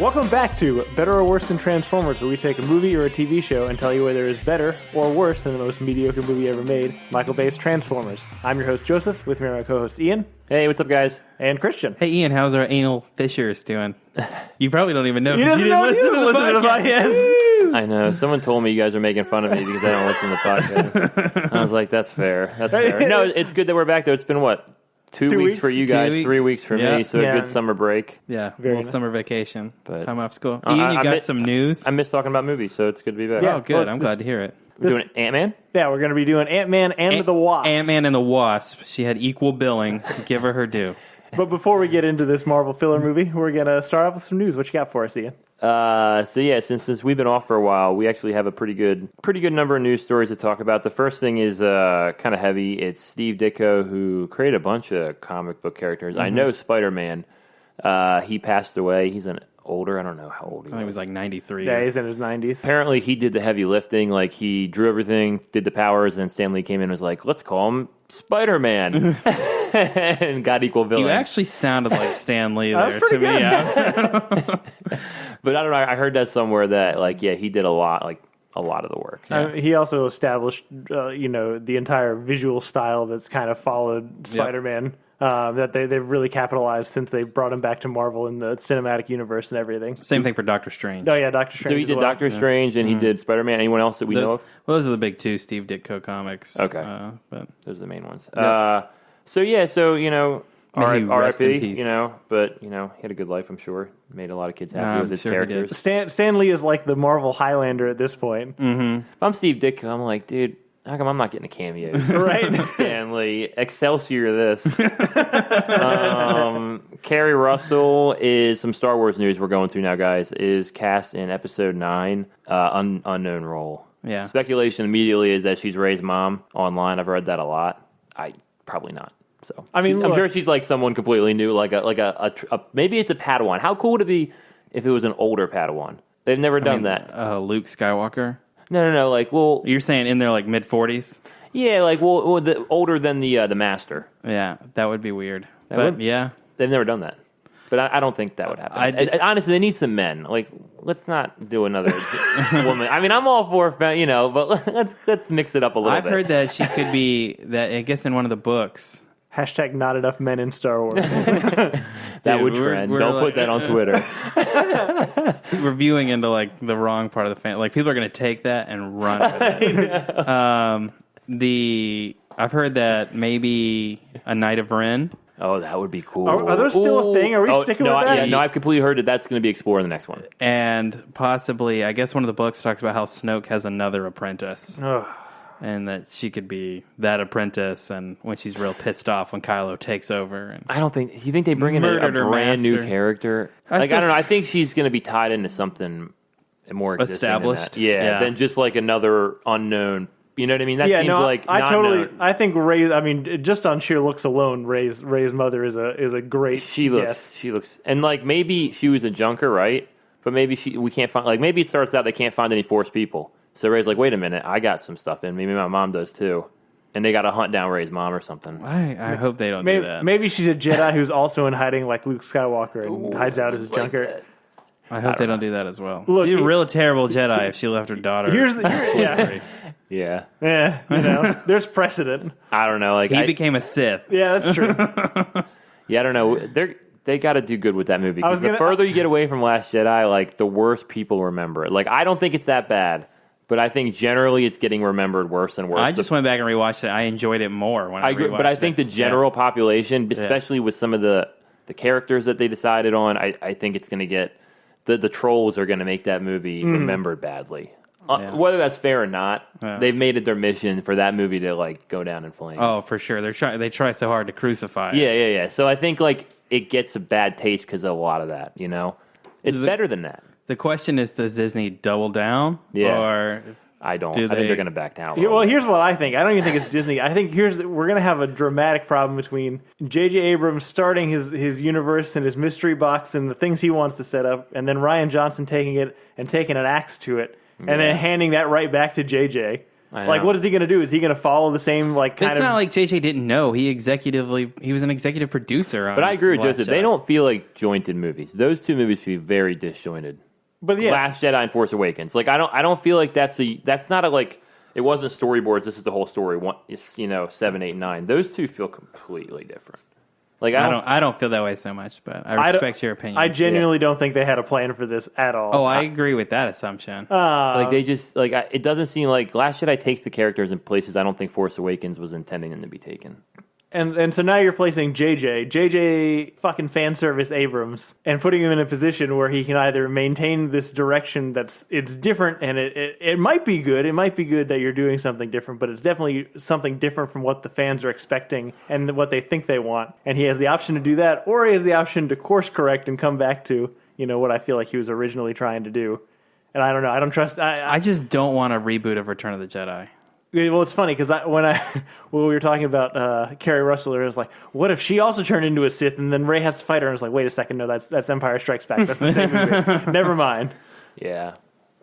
Welcome back to Better or Worse Than Transformers, where we take a movie or a TV show and tell you whether it is better or worse than the most mediocre movie ever made, Michael Bay's Transformers. I'm your host, Joseph, with me are my co-host, Ian. Hey, what's up, guys? And Christian. Hey, Ian, how's our anal fissures doing? You probably don't even know. You didn't listen to the podcast. I know. Someone told me you guys are making fun of me because I don't listen to the podcast. I was like, that's fair. That's fair. No, it's good that we're back, though. It's been, what, two weeks for you guys, 3 weeks for me, so a good summer break. Yeah, Very little nice. summer vacation. But time off school. Ian, you got some news? I miss talking about movies, so it's good to be back. Yeah. Oh, good. I'm glad to hear it. We're doing Ant-Man? Yeah, we're going to be doing Ant-Man and the Wasp. Ant-Man and the Wasp. She had equal billing. Give her due. But before we get into this Marvel filler movie, we're going to start off with some news. What you got for us, Ian? Since we've been off for a while, we actually have a pretty good number of news stories to talk about. The first thing is kind of heavy. It's Steve Ditko, who created a bunch of comic book characters. I know Spider-Man. He passed away. He's an older. I don't know how old he was. I think he was like 93. Yeah, he's in his 90s. Apparently, he did the heavy lifting. Like, he drew everything, did the powers, and Stan Lee came in and was like, let's call him Spider-Man. And got equal billing. You actually sounded like Stan Lee there pretty to me. good. Yeah. But I don't know. I heard that somewhere that, like, yeah, he did a lot of the work. Yeah. He also established, the entire visual style that's kind of followed Spider-Man. That they've really capitalized since they brought him back to Marvel in the cinematic universe and everything. Same thing for Doctor Strange. Oh, yeah, Doctor Strange. So he did Doctor Strange and he did Spider-Man. Anyone else that we know of? Well, those are the big two Steve Ditko comics. Okay. But Those are the main ones. Yeah. May he rest in R.I.P., peace. but, he had a good life, I'm sure. Made a lot of kids happy I'm with his sure he did. characters. Stan Lee is like the Marvel Highlander at this point. If I'm Steve Ditko, I'm like, dude, how come I'm not getting a cameo? Right? Stan Lee, Excelsior this. Kerry Russell is some Star Wars news we're going to now, guys, is cast in Episode 9, unknown role. Yeah. Speculation immediately is that she's Rey's mom online. I've read that a lot. Probably not. So I mean, I'm look, sure she's like someone completely new, like a maybe it's a Padawan. How cool would it be if it was an older Padawan? They've never done that. Luke Skywalker. No. Like, well, You're saying in their like mid 40s? yeah, like, older than the master. Yeah, that would be weird. would- Yeah. They've never done that. But I don't think that would happen. Honestly, they need some men. Like, let's not do another woman. I mean, I'm all for, but let's mix it up a little bit. I've heard that she could be that. I guess in one of the books. hashtag not enough men in Star Wars. That would trend. we're Don't like- put that on Twitter. We're viewing into like the wrong part of the fan. Like people are going to take that and run with it. I've heard that maybe a Knight of Ren. Oh, that would be cool. Are those still a thing? Are we sticking with that? Yeah, no, I've completely heard that that's going to be explored in the next one. And possibly, I guess one of the books talks about how Snoke has another apprentice. Ugh. And that she could be that apprentice, and when she's real pissed off when Kylo takes over. And I don't think. You think they bring in a Murdered her brand new master. character? I I still- don't know. I think she's going to be tied into something more existing Established? than that. Yeah, than just like another unknown. You know what I mean? That seems like I not totally. known. I think Ray. I mean, just on sheer looks alone, Ray's mother is a great. She looks. yes. She looks. And like maybe she was a junker, right? But maybe we can't find. Like maybe it starts out they can't find any Force people. So Ray's like, wait a minute, I got some stuff in. Maybe my mom does too. And they got to hunt down Ray's mom or something. I hope they don't do that. Maybe she's a Jedi who's also in hiding like Luke Skywalker and hides out as a junker. I hope they don't do that as well. Look, She'd be a real terrible Jedi if she left her daughter. Yeah, Yeah. there's precedent. I don't know. Like He became a Sith. Yeah, that's true. Yeah, I don't know. They got to do good with that movie. Because the gonna- further you get away from Last Jedi, like the worse people remember it. Like I don't think it's that bad, but I think generally it's getting remembered worse and worse. I just went back and rewatched it. I enjoyed it more when I agree, rewatched but I think it. the general population, especially with some of the characters that they decided on, I think it's going to get the trolls are going to make that movie remembered badly. Yeah. Whether that's fair or not, they've made it their mission for that movie to like go down in flames. Oh, for sure. They try so hard to crucify it. Yeah. So I think like it gets a bad taste because of a lot of that. You know, it's better than that. The question is, does Disney double down? Yeah. Or I don't. Do I think they- they're going to back down. Well, here's what I think. I don't even think it's Disney. I think we're going to have a dramatic problem between J.J. Abrams starting his universe and his mystery box and the things he wants to set up, and then Rian Johnson taking it and taking an axe to it, and then handing that right back to J.J. Like, what is he going to do? Is he going to follow the same It's not like JJ didn't know. He was an executive producer on But I agree with Last Joseph. Jedi. They don't feel like jointed movies. Those two movies feel very disjointed. But yes. Last Jedi and Force Awakens. Like, I don't feel like that's not a, like, it wasn't storyboards. This is the whole story. It's, 7, 8, 9. Those two feel completely different. Like, I don't feel that way so much, but I respect your opinion. I genuinely don't think they had a plan for this at all. Oh, I agree with that assumption. like, they just, like, it doesn't seem like Last Jedi takes the characters in places I don't think Force Awakens was intending them to be taken. And so now you're placing JJ fucking fan service Abrams and putting him in a position where he can either maintain this direction it's different, and it might be good. It might be good that you're doing something different, but it's definitely something different from what the fans are expecting and what they think they want. And he has the option to do that, or he has the option to course correct and come back to, what I feel like he was originally trying to do. And I don't know. I don't trust. I just don't want a reboot of Return of the Jedi. Well, it's funny because when we were talking about Carrie Russell, it was like, what if she also turned into a Sith and then Rey has to fight her? And I was like, wait a second, no, that's Empire Strikes Back. That's the same movie. Never mind. Yeah.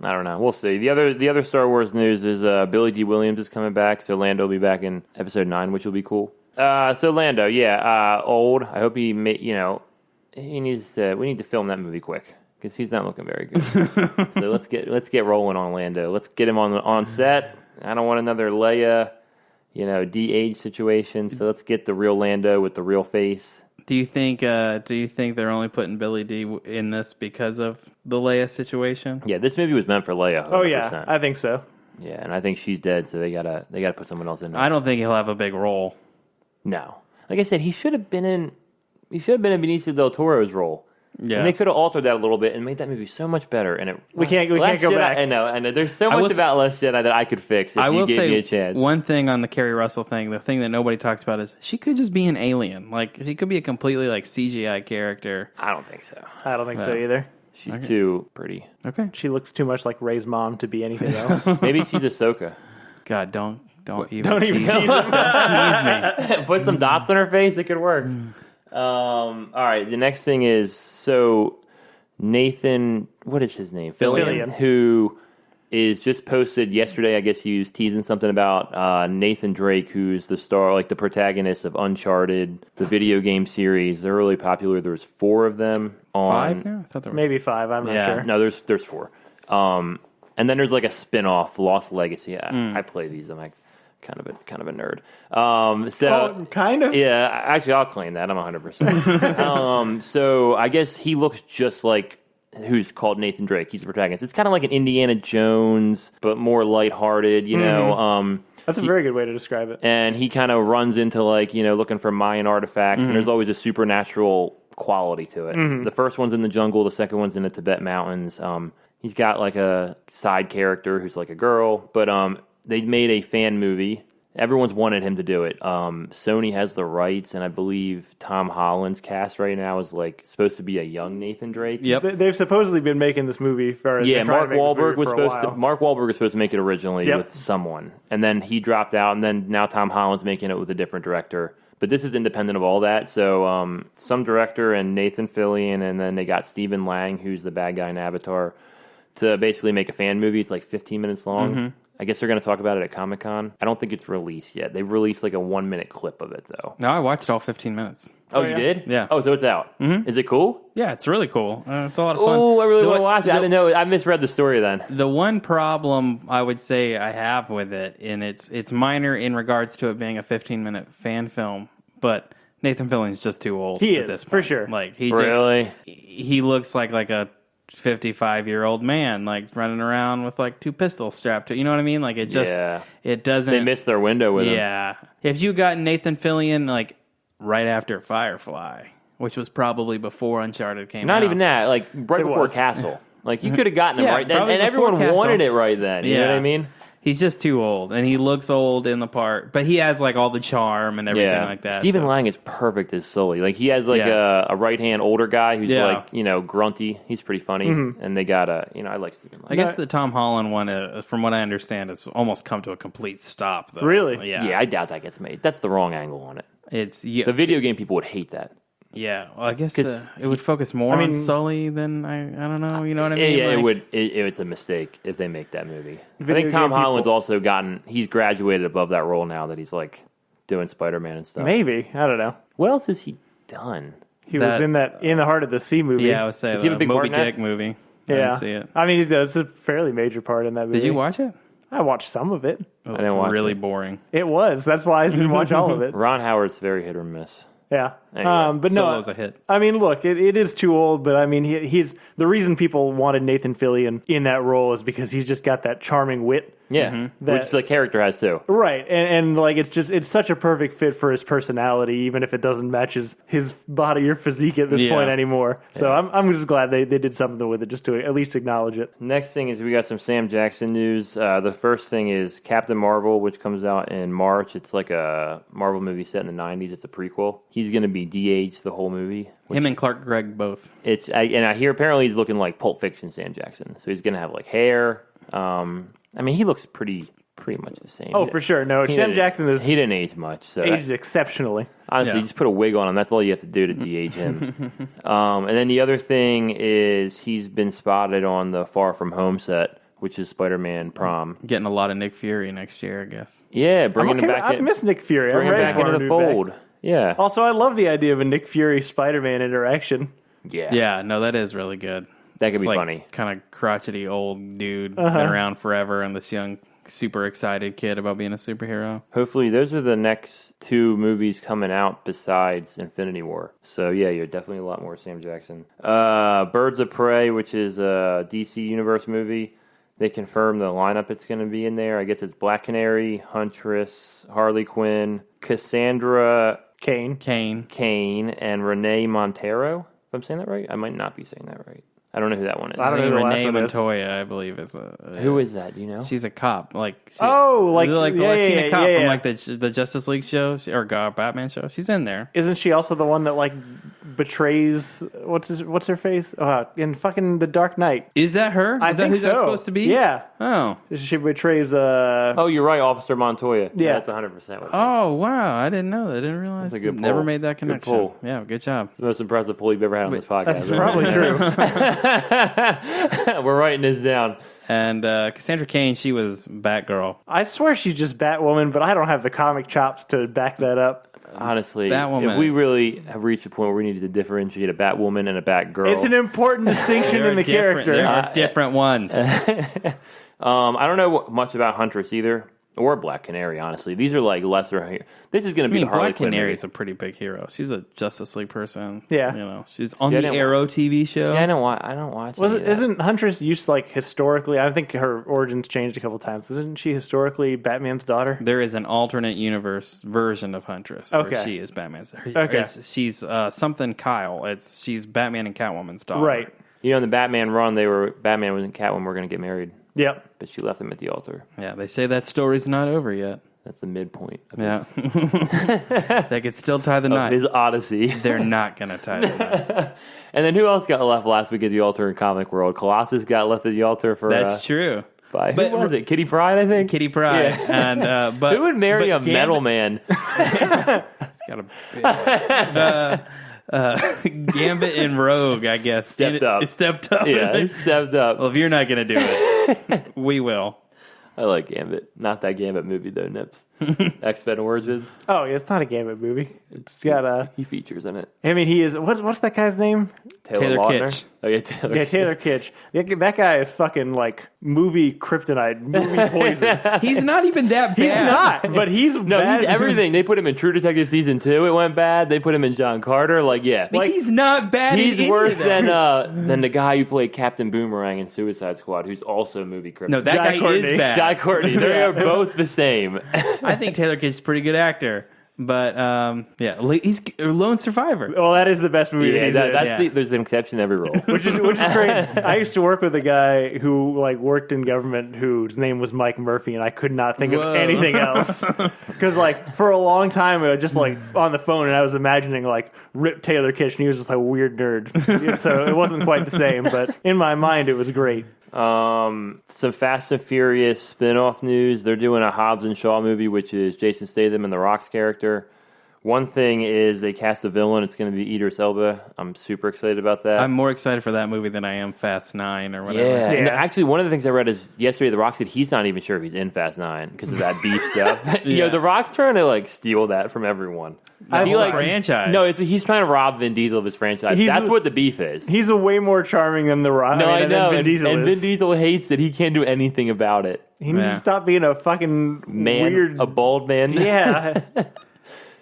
I don't know. We'll see. The other Star Wars news is Billy D. Williams is coming back, so Lando will be back in Episode 9, which will be cool. So Lando, old. I hope he we need to film that movie quick because he's not looking very good. So let's get rolling on Lando. Let's get him on set. I don't want another Leia, de-age situation. So let's get the real Lando with the real face. Do you think they're only putting Billy D in this because of the Leia situation? Yeah, this movie was meant for Leia. 100%. Oh yeah, I think so. Yeah, and I think she's dead, so they gotta put someone else in there. I don't think he'll have a big role. No, like I said, he should have been in Benicio del Toro's role. Yeah, and they could have altered that a little bit and made that movie so much better. And we can't go back. I know. There's so much about Last Jedi that I could fix if you gave me a chance. One thing on the Carrie Russell thing, the thing that nobody talks about is she could just be an alien. Like she could be a completely CGI character. I don't think so. I don't think so either. She's too pretty. Okay, she looks too much like Rey's mom to be anything else. Maybe she's Ahsoka. God, don't even tease me. Put some dots on her face. It could work. All right. The next thing is Nathan, what is his name? Fillion. Who is just posted yesterday. I guess he was teasing something about Nathan Drake, who's the star, the protagonist of Uncharted, the video game series. They're really popular. There's 4 of them on 5 now. I thought there was maybe 5. I'm not sure. No, there's 4. And then there's a spin-off, Lost Legacy. I play these. I'm kind of a nerd. Kind of? Yeah, actually, I'll claim that. I'm 100%. So I guess he looks just like who's called Nathan Drake. He's the protagonist. It's kind of like an Indiana Jones, but more lighthearted, That's a very good way to describe it. And he kind of runs into looking for Mayan artifacts, and there's always a supernatural quality to it. The first one's in the jungle. The second one's in the Tibet mountains. He's got a side character who's a girl, but they made a fan movie. Everyone's wanted him to do it. Sony has the rights, and I believe Tom Holland's cast right now is supposed to be a young Nathan Drake. Yep. They've supposedly been making this movie for Mark Wahlberg was supposed to make it originally with someone, and then he dropped out, and then now Tom Holland's making it with a different director. But this is independent of all that. So some director and Nathan Fillion, and then they got Stephen Lang, who's the bad guy in Avatar, to basically make a fan movie. It's 15 minutes long. I guess they're going to talk about it at Comic-Con. I don't think it's released yet. They've released a 1-minute clip of it, though. No, I watched all 15 minutes. Oh, you did? Yeah. Oh, so it's out. Is it cool? Yeah, it's really cool. It's a lot of fun. Oh, I really want to watch it. I didn't know. I misread the story then. The one problem I would say I have with it, and it's minor in regards to it being a 15-minute fan film, but Nathan Fillion's just too old. He at is, this point. for sure. He looks like a 55-year-old man, running around with 2 pistols strapped to. You know what I mean? It doesn't. They missed their window with him. Yeah. If you got Nathan Fillion right after Firefly, which was probably before Uncharted came out. Not even that. Right before Castle. You could have gotten him right then, and everyone wanted it right then. You know what I mean? He's just too old, and he looks old in the part, but he has all the charm and everything like that. Stephen Lang is perfect as Sully. He has a right hand older guy who's grunty. He's pretty funny, and they got I like Stephen Lang. I guess the Tom Holland one, from what I understand, has almost come to a complete stop. Though. Really? Yeah. Yeah, I doubt that gets made. That's the wrong angle on it. It's the video game people would hate that. Yeah, well, I guess 'Cause it would focus more on Sully than I don't know. You know what I mean? Yeah, Like, it's a mistake if they make that movie. I Video think Tom game Holland's people. also he's graduated above that role now that he's like doing Spider-Man and stuff. Maybe. I don't know. What else has he done? He was in the Heart of the Sea movie. Yeah, I would say Does he have a the big part Moby in that? Dick movie. I Yeah. didn't see it. I mean, it's a fairly major part in that movie. Did you watch it? I watched some of it. It didn't watch really it. boring. It was. That's why I didn't watch all of it. Ron Howard's very hit or miss. Yeah. Anyway, But no, Solo's a hit. I mean, look, it is too old, but I mean, he's the reason people wanted Nathan Fillion in that role is because he's just got that charming wit. Yeah, which the character has too. Right, and like it's such a perfect fit for his personality, even if it doesn't match his body or physique at this Yeah. point anymore. So I'm just glad they did something with it, just to at least acknowledge it. Next thing is we got some Sam Jackson news. The first thing is Captain Marvel, which comes out in March. It's like a Marvel movie set in the 90s. It's a prequel. He's going to be de-aged the whole movie. Him and Clark Gregg both. And I hear apparently he's looking like Pulp Fiction Sam Jackson. So he's going to have like hair. I mean, he looks pretty much the same. Oh, for sure. No, Sam Jackson He didn't age much. So aged exceptionally. honestly, Yeah. just put a wig on him. That's all you have to do to de-age him. And then the other thing is he's been spotted on the Far From Home set, which is Spider-Man Prom. Getting a lot of Nick Fury next year, I guess. Yeah, bringing him back. I miss Nick Fury. Bring I'm him ready back for into him the to be back. fold. Yeah. Also, I love the idea of a Nick Fury Spider-Man interaction. Yeah. Yeah, no, that is really good. That could be It's like funny. Kind of crotchety old dude, been around forever, and this young, super excited kid about being a superhero. Hopefully, those are the next two movies coming out besides Infinity War. So, yeah, you're definitely a lot more Sam Jackson. Birds of Prey, which is a DC Universe movie. They confirmed the lineup it's going to be in there. I guess it's Black Canary, Huntress, Harley Quinn, Cassandra Kane. Kane, and Renee Montero. If I'm saying that right? I might not be saying that right. I don't know who that one is. I don't know who the last Renee one is. Montoya, I believe, is a. Who is that? Do you know? She's a cop. Like the yeah, Latina yeah, cop yeah, from yeah. like the Justice League show or Batman show. She's in there. Isn't she also the one that like betrays what's her face? In fucking The Dark Knight. Is that her? I Is that think who that's so. supposed to be? Yeah. Oh. She betrays Oh, you're right, Officer Montoya. Yeah. That's 100% what it is. Oh wow! I didn't know that. I didn't realize. That's a good Never pull. made that Good connection. pull. Yeah, good job. It's the most impressive pull you've ever had on this podcast. that's probably true. We're writing this down. And Cassandra Cain, she was Batgirl. I swear she's just Batwoman, but I don't have the comic chops to back that up. Honestly, Batwoman. if we really have reached a point where we needed to differentiate a Batwoman and a Batgirl, It's an important distinction in the character. There are different ones. I don't know much about Huntress either, or Black Canary. Honestly, these are like lesser. This is going to I be mean, the Harley Black Quinn Canary movie. is a pretty big hero. She's a Justice League person. Yeah. You know, she's on I the didn't Arrow TV show. See, I don't watch. any of that. Isn't Huntress used to, like, historically? I think her origins changed a couple times. Isn't she historically Batman's daughter? There is an alternate universe version of Huntress Okay. where she is Batman's. Okay. She's something Kyle. She's Batman and Catwoman's daughter. Right. You know, in the Batman run, Batman and Catwoman were going to get married, Yep. but she left him at the altar. Yeah, they say that story's not over yet. That's the midpoint of, Yeah. his, They could still tie the of knot. his odyssey. They're not going to tie the knot. And then who else got left last week at the altar in comic world? Colossus got left at the altar for. That's true. By, who But- was it? Kitty Pryde, I think. Kitty Pryde. Yeah. And but Who would marry a Gambit- metal man? He's got a big Gambit and Rogue, I guess. Stepped up. Stepped up. Yeah, he stepped up. Well, if you're not going to do it, we will. I like Gambit. Not that Gambit movie though, Nips. X-Men Origins. Oh, yeah, it's not a Gambit movie. It's got a. He features in it. I mean, he is. What's that guy's name? Taylor Lautner. Kitsch. Oh yeah, Taylor. Yeah, Kitsch. Taylor Kitsch. That guy is fucking like movie kryptonite, movie poison. He's not even that bad. He's not, but he's No, bad. he's everything. They put him in True Detective season 2. It went bad. They put him in John Carter. Like, yeah, But he's not bad. he's in any worse of them. than the guy who played Captain Boomerang in Suicide Squad, who's also a movie criminal. No, that Jai guy Courtney. is bad. Jai Courtney. They are both the same. I think Taylor Kitsch is a pretty good actor. But, yeah, he's a lone survivor. Well, that is the best movie Yeah, he's in. Yeah. there's an exception to every rule. Which is great. I used to work with a guy who like worked in government whose name was Mike Murphy, and I could not think Whoa. of anything else because like for a long time I was just like on the phone and I was imagining like Rip Taylor Kitsch, and he was just like a weird nerd. So it wasn't quite the same, but in my mind it was great. Some Fast and Furious spin-off news. They're doing a Hobbs and Shaw movie, which is Jason Statham and The Rock's character, One thing is they cast a villain. It's going to be Idris Elba. I'm super excited about that. I'm more excited for that movie than I am Fast 9 or whatever. Yeah. Yeah. And actually, one of the things I read is yesterday, The Rock said he's not even sure if he's in Fast 9 because of that beef stuff. You know, The Rock's trying to like steal that from everyone. That's He, the like, franchise. No, he's trying to rob Vin Diesel of his franchise. That's what the beef is. He's a way more charming than the Rock. No, I know. Vin Diesel and is. Vin Diesel hates it. He can't do anything about it. He needs to stop being a fucking weird... A bald man. Yeah.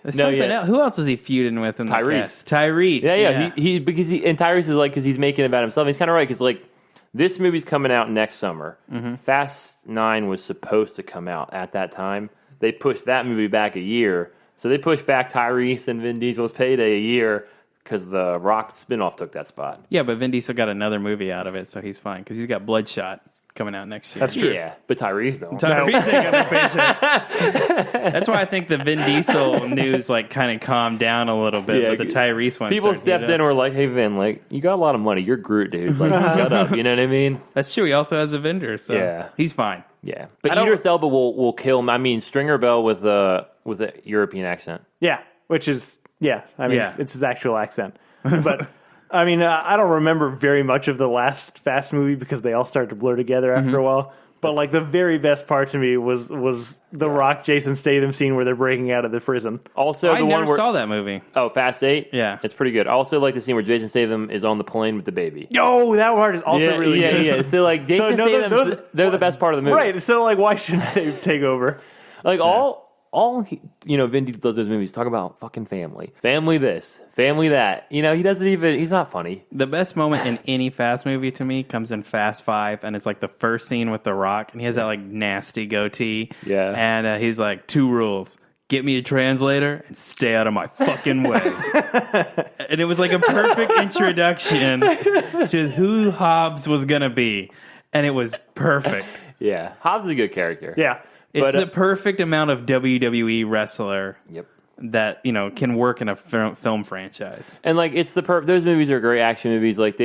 There's something else. Who else is he feuding with in the cast? Tyrese. Yeah. Tyrese is like, because he's making it about himself. He's kind of right, because like, this movie's coming out next summer. Fast 9 was supposed to come out at that time. They pushed that movie back a year. So they pushed back Tyrese and Vin Diesel's payday a year because the Rock spinoff took that spot. Yeah, but Vin Diesel got another movie out of it, so he's fine because he's got Bloodshot coming out next year. That's true. Yeah, but Tyrese don't. Tyrese ain't got no paycheck. That's why I think the Vin Diesel news like kind of calmed down a little bit, but the Tyrese one. People stepped in and were like, "Hey Vin, like you got a lot of money. You're Groot, dude. Like shut up." You know what I mean? That's true. He also has Avengers, so he's fine. Yeah, but Idris Elba will kill him. I mean, Stringer Bell with a European accent. Yeah, which is it's his actual accent. But I mean, I don't remember very much of the last Fast movie because they all start to blur together after a while. But like the very best part to me was the Rock Jason Statham scene where they're breaking out of the prison. Also, I never saw that movie. Oh, Fast 8? Yeah. It's pretty good. I also like the scene where Jason Statham is on the plane with the baby. Yo, that part is also really good. Yeah. So like Jason Statham, they're the best part of the movie. Right. So like, why shouldn't they take over? Like Vin Diesel does those movies talk about fucking family this, family that. You know, he's not funny. The best moment in any Fast movie to me comes in Fast 5, and it's like the first scene with The Rock, and he has that like nasty goatee. Yeah. And he's like, 2 rules. Get me a translator and stay out of my fucking way. And it was like a perfect introduction to who Hobbs was going to be. And it was perfect. Yeah. Hobbs is a good character. Yeah. It's the perfect amount of WWE wrestler Yep. that, can work in a film franchise. And like it's those movies are great action movies. Like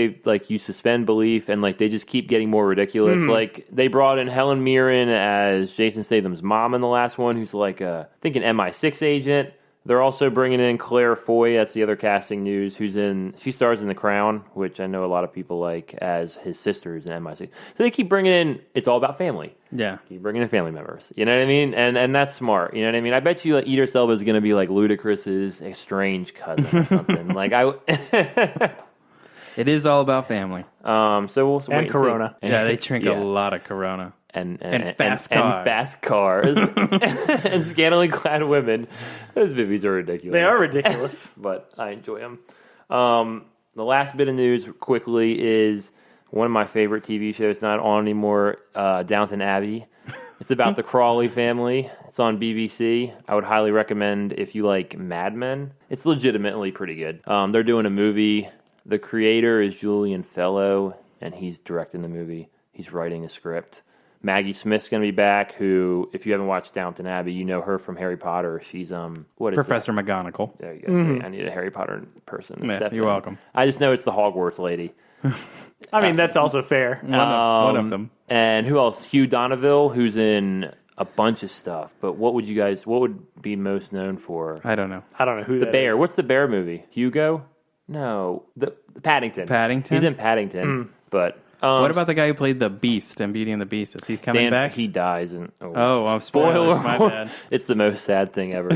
you suspend belief and like they just keep getting more ridiculous. Like they brought in Helen Mirren as Jason Statham's mom in the last one, who's like I think an MI6 agent. They're also bringing in Claire Foy. That's the other casting news. She stars in The Crown, which I know a lot of people like, as his sister who's in MI6. So they keep bringing in. It's all about family. Yeah, keep bringing in family members. You know what I mean? And that's smart. You know what I mean? I bet you like, Idris Elba is going to be like Ludacris's estranged cousin or something. Like it is all about family. So we'll wait and Corona. Yeah, they drink a lot of Corona. And fast cars and scantily clad women. Those movies are ridiculous. They are ridiculous, but I enjoy them. The last bit of news quickly is one of my favorite TV shows, not on anymore, Downton Abbey. It's about the Crawley family. It's on BBC. I would highly recommend if you like Mad Men. It's legitimately pretty good. They're doing a movie. The creator is Julian Fellow, and he's directing the movie. He's writing a script. Maggie Smith's going to be back, who, if you haven't watched Downton Abbey, you know her from Harry Potter. She's, what is Professor McGonagall. There you go. I need a Harry Potter person. You're welcome. I just know it's the Hogwarts lady. I mean, that's also fair. One of them. And who else? Hugh Donneville, who's in a bunch of stuff. But what would be most known for? I don't know who the that bear. is. What's the bear movie? Hugo? No. The Paddington. Paddington? He's in Paddington. But... what about the guy who played the Beast in Beauty and the Beast? Is he coming back? He dies. And spoilers, my bad. It's the most sad thing ever.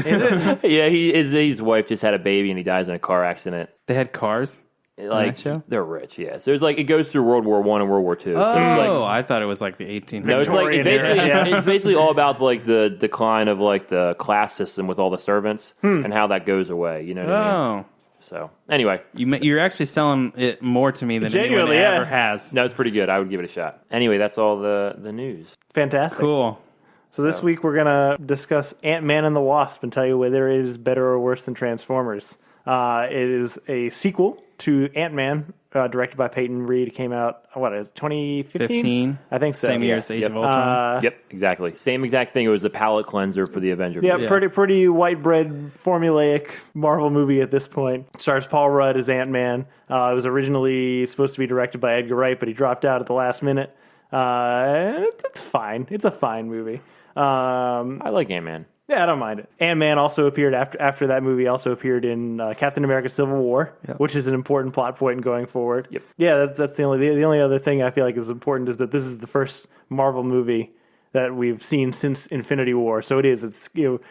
Yeah, his wife just had a baby and he dies in a car accident. They had cars? Like, they're rich, yeah. So it's like, it goes through World War I and World War II. So it's like, I thought it was like the 1800s. No, it's basically all about like the decline of like the class system with all the servants and how that goes away. You know what I mean? So anyway, you're actually selling it more to me than anyone ever has. No, it's pretty good. I would give it a shot. Anyway, that's all the news. Fantastic. Cool. So this week we're going to discuss Ant-Man and the Wasp and tell you whether it is better or worse than Transformers. It is a sequel to Ant-Man, directed by Peyton Reed. It came out, 2015? 15. I think so. Same year as Age of Ultron. Yep, exactly. Same exact thing. It was a palate cleanser for the Avengers. Yeah, pretty white bread, formulaic Marvel movie at this point. It stars Paul Rudd as Ant-Man. It was originally supposed to be directed by Edgar Wright, but he dropped out at the last minute. It's fine. It's a fine movie. I like Ant-Man. Yeah, I don't mind it. Ant-Man also appeared after that movie. Also appeared in Captain America: Civil War, which is an important plot point going forward. Yep. Yeah, that's the only other thing I feel like is important is that this is the first Marvel movie that we've seen since Infinity War. So it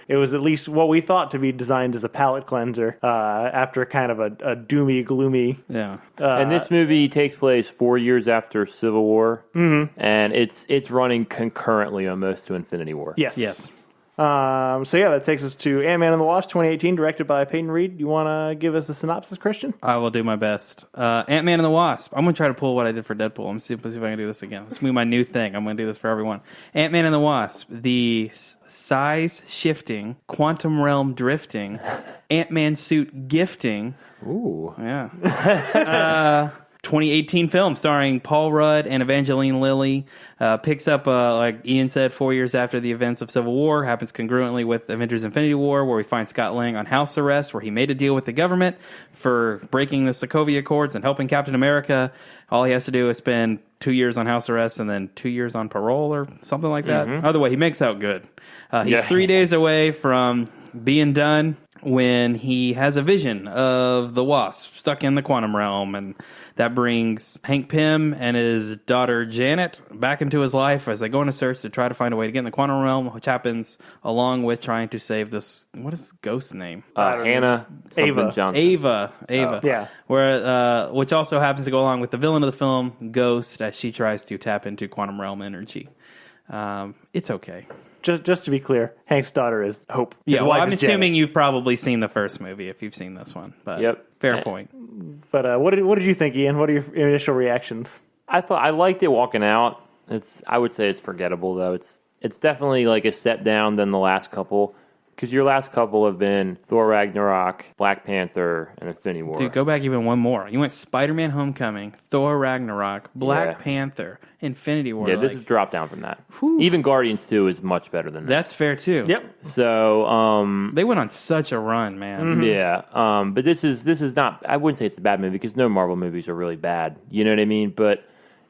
was at least what we thought to be designed as a palate cleanser after kind of a doomy, gloomy. Yeah. And this movie takes place 4 years after Civil War, and it's running concurrently almost to Infinity War. Yes. So yeah, that takes us to Ant-Man and the Wasp 2018, directed by Peyton Reed. You want to give us a synopsis, Christian? I will do my best. Ant-Man and the Wasp. I'm going to try to pull what I did for Deadpool. I'm going to see if I can do this again. This will be my new thing. I'm going to do this for everyone. Ant-Man and the Wasp. The size-shifting, quantum realm drifting, Ant-Man suit gifting. Ooh. Yeah. 2018 film starring Paul Rudd and Evangeline Lilly. Picks up, like Ian said, 4 years after the events of Civil War. Happens congruently with Avengers Infinity War, where we find Scott Lang on house arrest, where he made a deal with the government for breaking the Sokovia Accords and helping Captain America. All he has to do is spend 2 years on house arrest and then 2 years on parole or something like that. Either way, he makes out good. He's 3 days away from being done when he has a vision of the Wasp stuck in the quantum realm, and that brings Hank Pym and his daughter Janet back into his life as they go on a search to try to find a way to get in the quantum realm, which happens along with trying to save this. What is the ghost's name? Hannah Ava. Johnson. Ava. Yeah. Where which also happens to go along with the villain of the film, Ghost, as she tries to tap into quantum realm energy. It's okay. Just to be clear, Hank's daughter is Hope. His Yeah, well, wife I'm is assuming Janet. you've probably seen the first movie if you've seen this one. But Yep. fair point. But what did you think, Ian? What are your initial reactions? I liked it walking out. I would say it's forgettable though. It's definitely like a step down than the last couple. Because your last couple have been Thor Ragnarok, Black Panther, and Infinity War. Dude, go back even one more. You went Spider-Man Homecoming, Thor Ragnarok, Black Yeah. Panther, Infinity War. Yeah, this is dropped down from that. Even Guardians 2 is much better than that. That's fair, too. Yep. So, They went on such a run, man. yeah. But this is not, I wouldn't say it's a bad movie because no Marvel movies are really bad. You know what I mean? But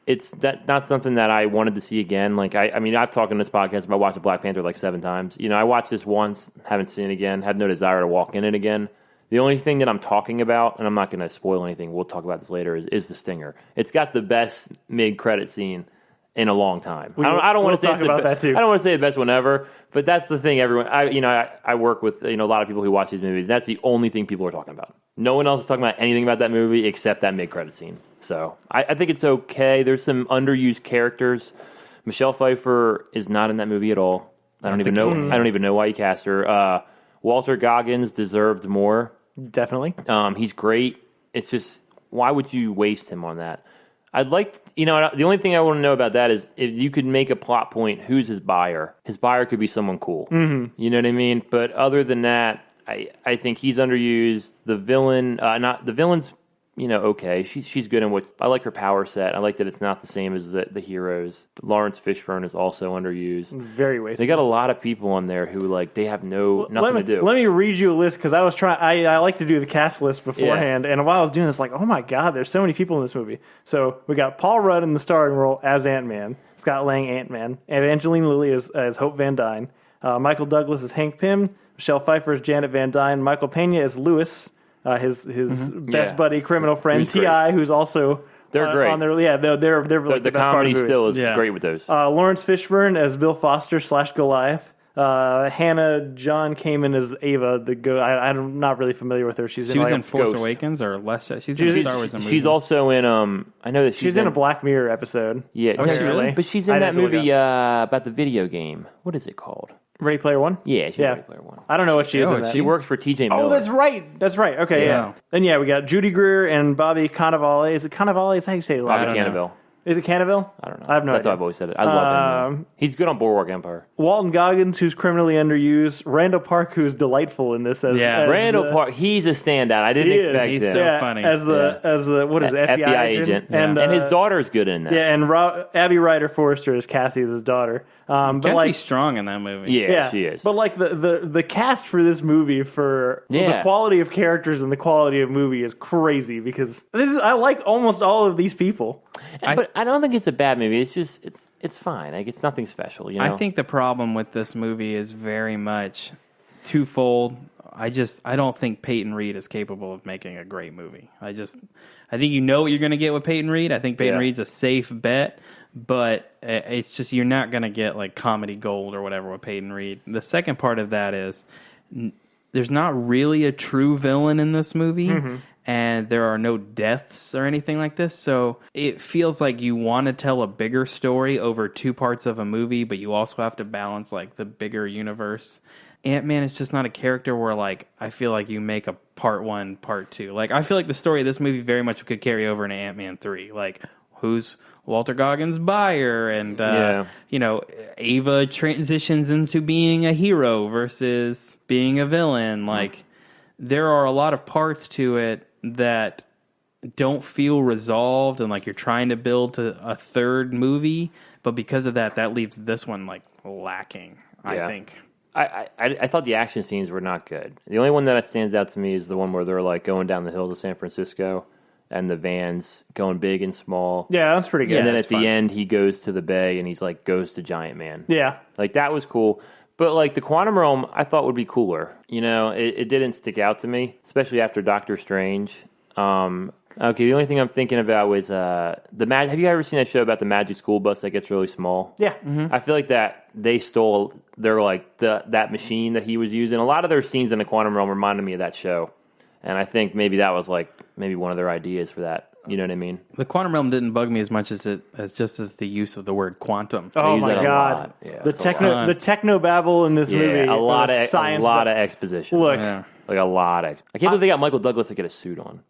it's not something that I wanted to see again. Like, I mean, I've talked in this podcast about watching Black Panther like 7 times. You know, I watched this once, haven't seen it again, have no desire to walk in it again. The only thing that I'm talking about, and I'm not going to spoil anything, we'll talk about this later, is the stinger. It's got the best mid-credit scene in a long time. I don't want to say talk about that too. I don't want to say the best one ever, but that's the thing. Everyone, I work with a lot of people who watch these movies. That's the only thing people are talking about. No one else is talking about anything about that movie except that mid-credit scene. So I think it's okay. There's some underused characters. Michelle Pfeiffer is not in that movie at all. I don't even know why you cast her. Walter Goggins deserved more. Definitely. He's great. It's just, why would you waste him on that? I'd like, the only thing I want to know about that is if you could make a plot point, who's his buyer? His buyer could be someone cool. Mm-hmm. You know what I mean? But other than that, I think he's underused. The villain, the villain's, okay. She's good in what, I like her power set. I like that it's not the same as the heroes. Lawrence Fishburne is also underused. Very wasted. They got a lot of people on there who they have nothing to do. Let me read you a list because I was trying. I like to do the cast list beforehand, and while I was doing this, oh my god, there's so many people in this movie. So we got Paul Rudd in the starring role as Ant-Man, Scott Lang Ant-Man, Evangeline Lilly as Hope Van Dyne, Michael Douglas as Hank Pym, Michelle Pfeiffer as Janet Van Dyne, Michael Pena as Lewis. His best buddy, criminal friend T.I., who's also they're great. On their, they're like the best comedy part of still is great with those. Lawrence Fishburne as Bill Foster / Goliath. Hannah John Kamen as Ava. I'm not really familiar with her. She was in Force Ghost. Awakens or less. She's in Star Wars. She's also in. I know that she's in a Black Mirror episode. Yeah, apparently. but she's in that movie about the video game. What is it called? Ready Player One? Yeah, she's Ready Player One. I don't know what she is in that. She works for TJ Miller. Oh, that's right. Okay, yeah. Then we got Judy Greer and Bobby Cannavale. Is it Cannavale? Is how you say it? Bobby Cannavale. Is it Cannavale? I don't know. I have no That's idea. how I've always said it. I love him. He's good on Boardwalk Empire. Walton Goggins, who's criminally underused. Randall Park, who's delightful in this. Randall Park. He's a standout. I didn't expect he's him. so funny. As the what is it, FBI agent. And his daughter is good in that. Yeah, and Abby Ryder Forrester is Cassie as his daughter. Cassie's strong in that movie. Yeah, she is. But the cast for this movie for the quality of characters and the quality of movie is crazy because I like almost all of these people. But I don't think it's a bad movie. It's just it's fine. Like it's nothing special. You know? I think the problem with this movie is very much twofold. I don't think Peyton Reed is capable of making a great movie. I think you know what you're going to get with Peyton Reed. I think Peyton Reed's a safe bet, but it's just you're not going to get like comedy gold or whatever with Peyton Reed. The second part of that is there's not really a true villain in this movie, and there are no deaths or anything like this. So it feels like you want to tell a bigger story over two parts of a movie, but you also have to balance like the bigger universe. Ant-Man is just not a character where, like, I feel like you make a part 1, part 2. Like, I feel like the story of this movie very much could carry over into Ant-Man 3. Like, who's Walter Goggins' buyer? And, you know, Ava transitions into being a hero versus being a villain. Like, there are a lot of parts to it that don't feel resolved, and, like, you're trying to build to a third movie. But because of that, that leaves this one, like, lacking, I think. I thought the action scenes were not good. The only one that stands out to me is the one where they're like going down the hills of San Francisco and the van's going big and small. Yeah, that's pretty good. And then at the end, he goes to the bay and he's like goes to Giant Man. Yeah. Like that was cool. But like the Quantum Realm, I thought would be cooler. You know, it didn't stick out to me, especially after Doctor Strange. Okay, the only thing I'm thinking about was have you ever seen that show about the magic school bus that gets really small? Yeah. I feel like that they stole that machine that he was using. A lot of their scenes in the Quantum Realm reminded me of that show. And I think maybe that was like maybe one of their ideas for that. You know what I mean? The Quantum Realm didn't bug me as much as the use of the word quantum. Oh my god. Yeah, the techno babble in this movie. A lot of exposition. Look. Yeah. Like a lot of. I can't believe they got Michael Douglas to get a suit on.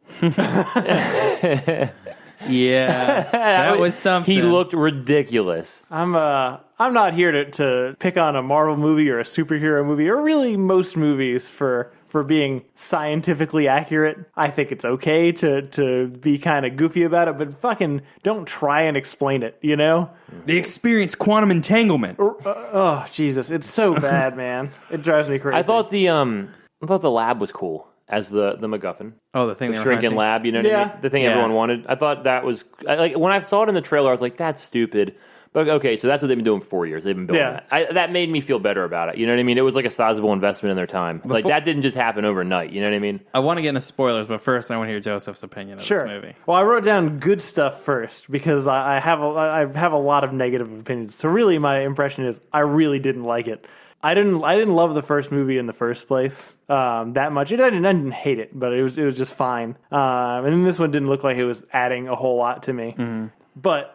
Yeah, that was something. He looked ridiculous. I'm not here to pick on a Marvel movie or a superhero movie or really most movies for being scientifically accurate. I think it's okay to be kind of goofy about it, but fucking don't try and explain it, you know? They experience quantum entanglement. Oh, Jesus. It's so bad, man. It drives me crazy. I thought the lab was cool as the MacGuffin. Oh, the thing, the shrinking lab, you know what I mean? The thing everyone wanted. I thought that was like when I saw it in the trailer, I was like, "That's stupid." But okay, so that's what they've been doing for 4 years. They've been building that. That made me feel better about it. You know what I mean? It was like a sizable investment in their time. Like that didn't just happen overnight. You know what I mean? I want to get into spoilers, but first I want to hear Joseph's opinion of this movie. Well, I wrote down good stuff first because I have a lot of negative opinions. So really, my impression is I really didn't like it. I didn't love the first movie in the first place that much. I didn't hate it, but it was just fine. And then this one didn't look like it was adding a whole lot to me. Mm-hmm. But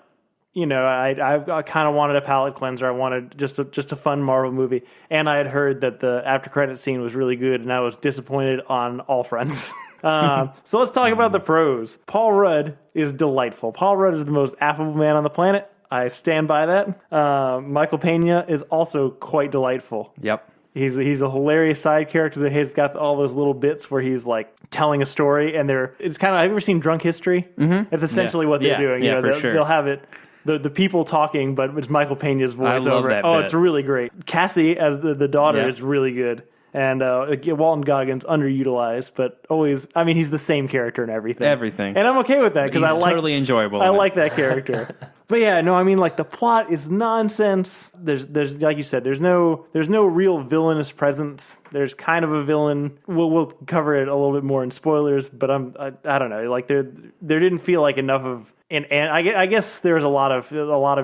you know, I kind of wanted a palate cleanser. I wanted just a fun Marvel movie, and I had heard that the after credit scene was really good, and I was disappointed on all fronts. So let's talk about the pros. Paul Rudd is delightful. Paul Rudd is the most affable man on the planet. I stand by that. Michael Pena is also quite delightful. Yep. He's a hilarious side character that has got all those little bits where he's like telling a story, and it's kind of. Have you ever seen Drunk History? Mm-hmm. It's essentially what they're doing. Yeah, for sure. They'll have it. The people talking, but it's Michael Pena's voice over it. Oh, it's really great. Cassie as the daughter is really good. And Walton Goggins underutilized, but always. I mean, he's the same character in everything. And I'm okay with that because I like totally enjoyable. I like that character. But yeah, no, I mean, like the plot is nonsense. There's like you said, there's no real villainous presence. There's kind of a villain. We'll cover it a little bit more in spoilers, but I don't know. Like there didn't feel like enough of. And I guess there's a lot of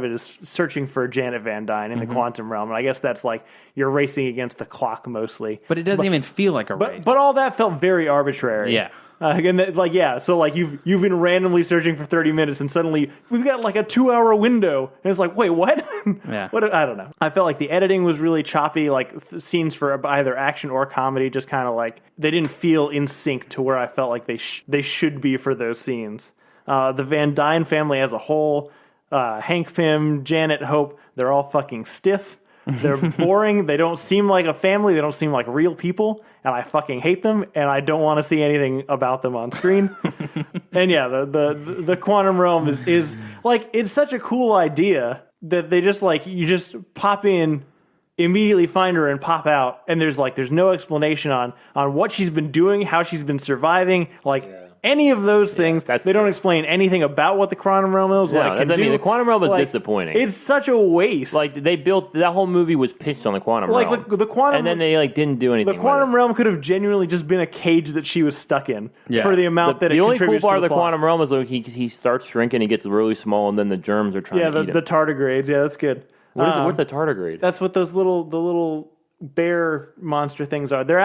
it is searching for Janet Van Dyne in the quantum realm, and I guess that's like you're racing against the clock mostly. But it doesn't even feel like a race. But all that felt very arbitrary. Yeah. So like you've been randomly searching for 30 minutes, and suddenly we've got like a 2-hour window, and it's like, wait, what? Yeah. I don't know. I felt like the editing was really choppy. Like scenes for either action or comedy just kind of like they didn't feel in sync to where I felt like they should be for those scenes. The Van Dyne family as a whole, Hank Pym, Janet, Hope, they're all fucking stiff. They're boring. They don't seem like a family. They don't seem like real people. And I fucking hate them. And I don't want to see anything about them on screen. And yeah, the quantum realm is like, it's such a cool idea that they just like, you just pop in, immediately find her and pop out. And there's no explanation on what she's been doing, how she's been surviving, any of those things. They don't explain anything about what the quantum realm is. No, what it can do. I mean, the quantum realm is disappointing. It's such a waste. Like they built that whole movie was pitched on the quantum realm. Like the quantum, and then they didn't do anything. The quantum realm could have genuinely just been a cage that she was stuck in for the amount that it contributes to the only cool part of the plot. quantum realm is like he starts shrinking, he gets really small, and then the germs are trying to eat him. The tardigrades. Yeah, that's good. What's a tardigrade? That's what the little bear monster things are. They're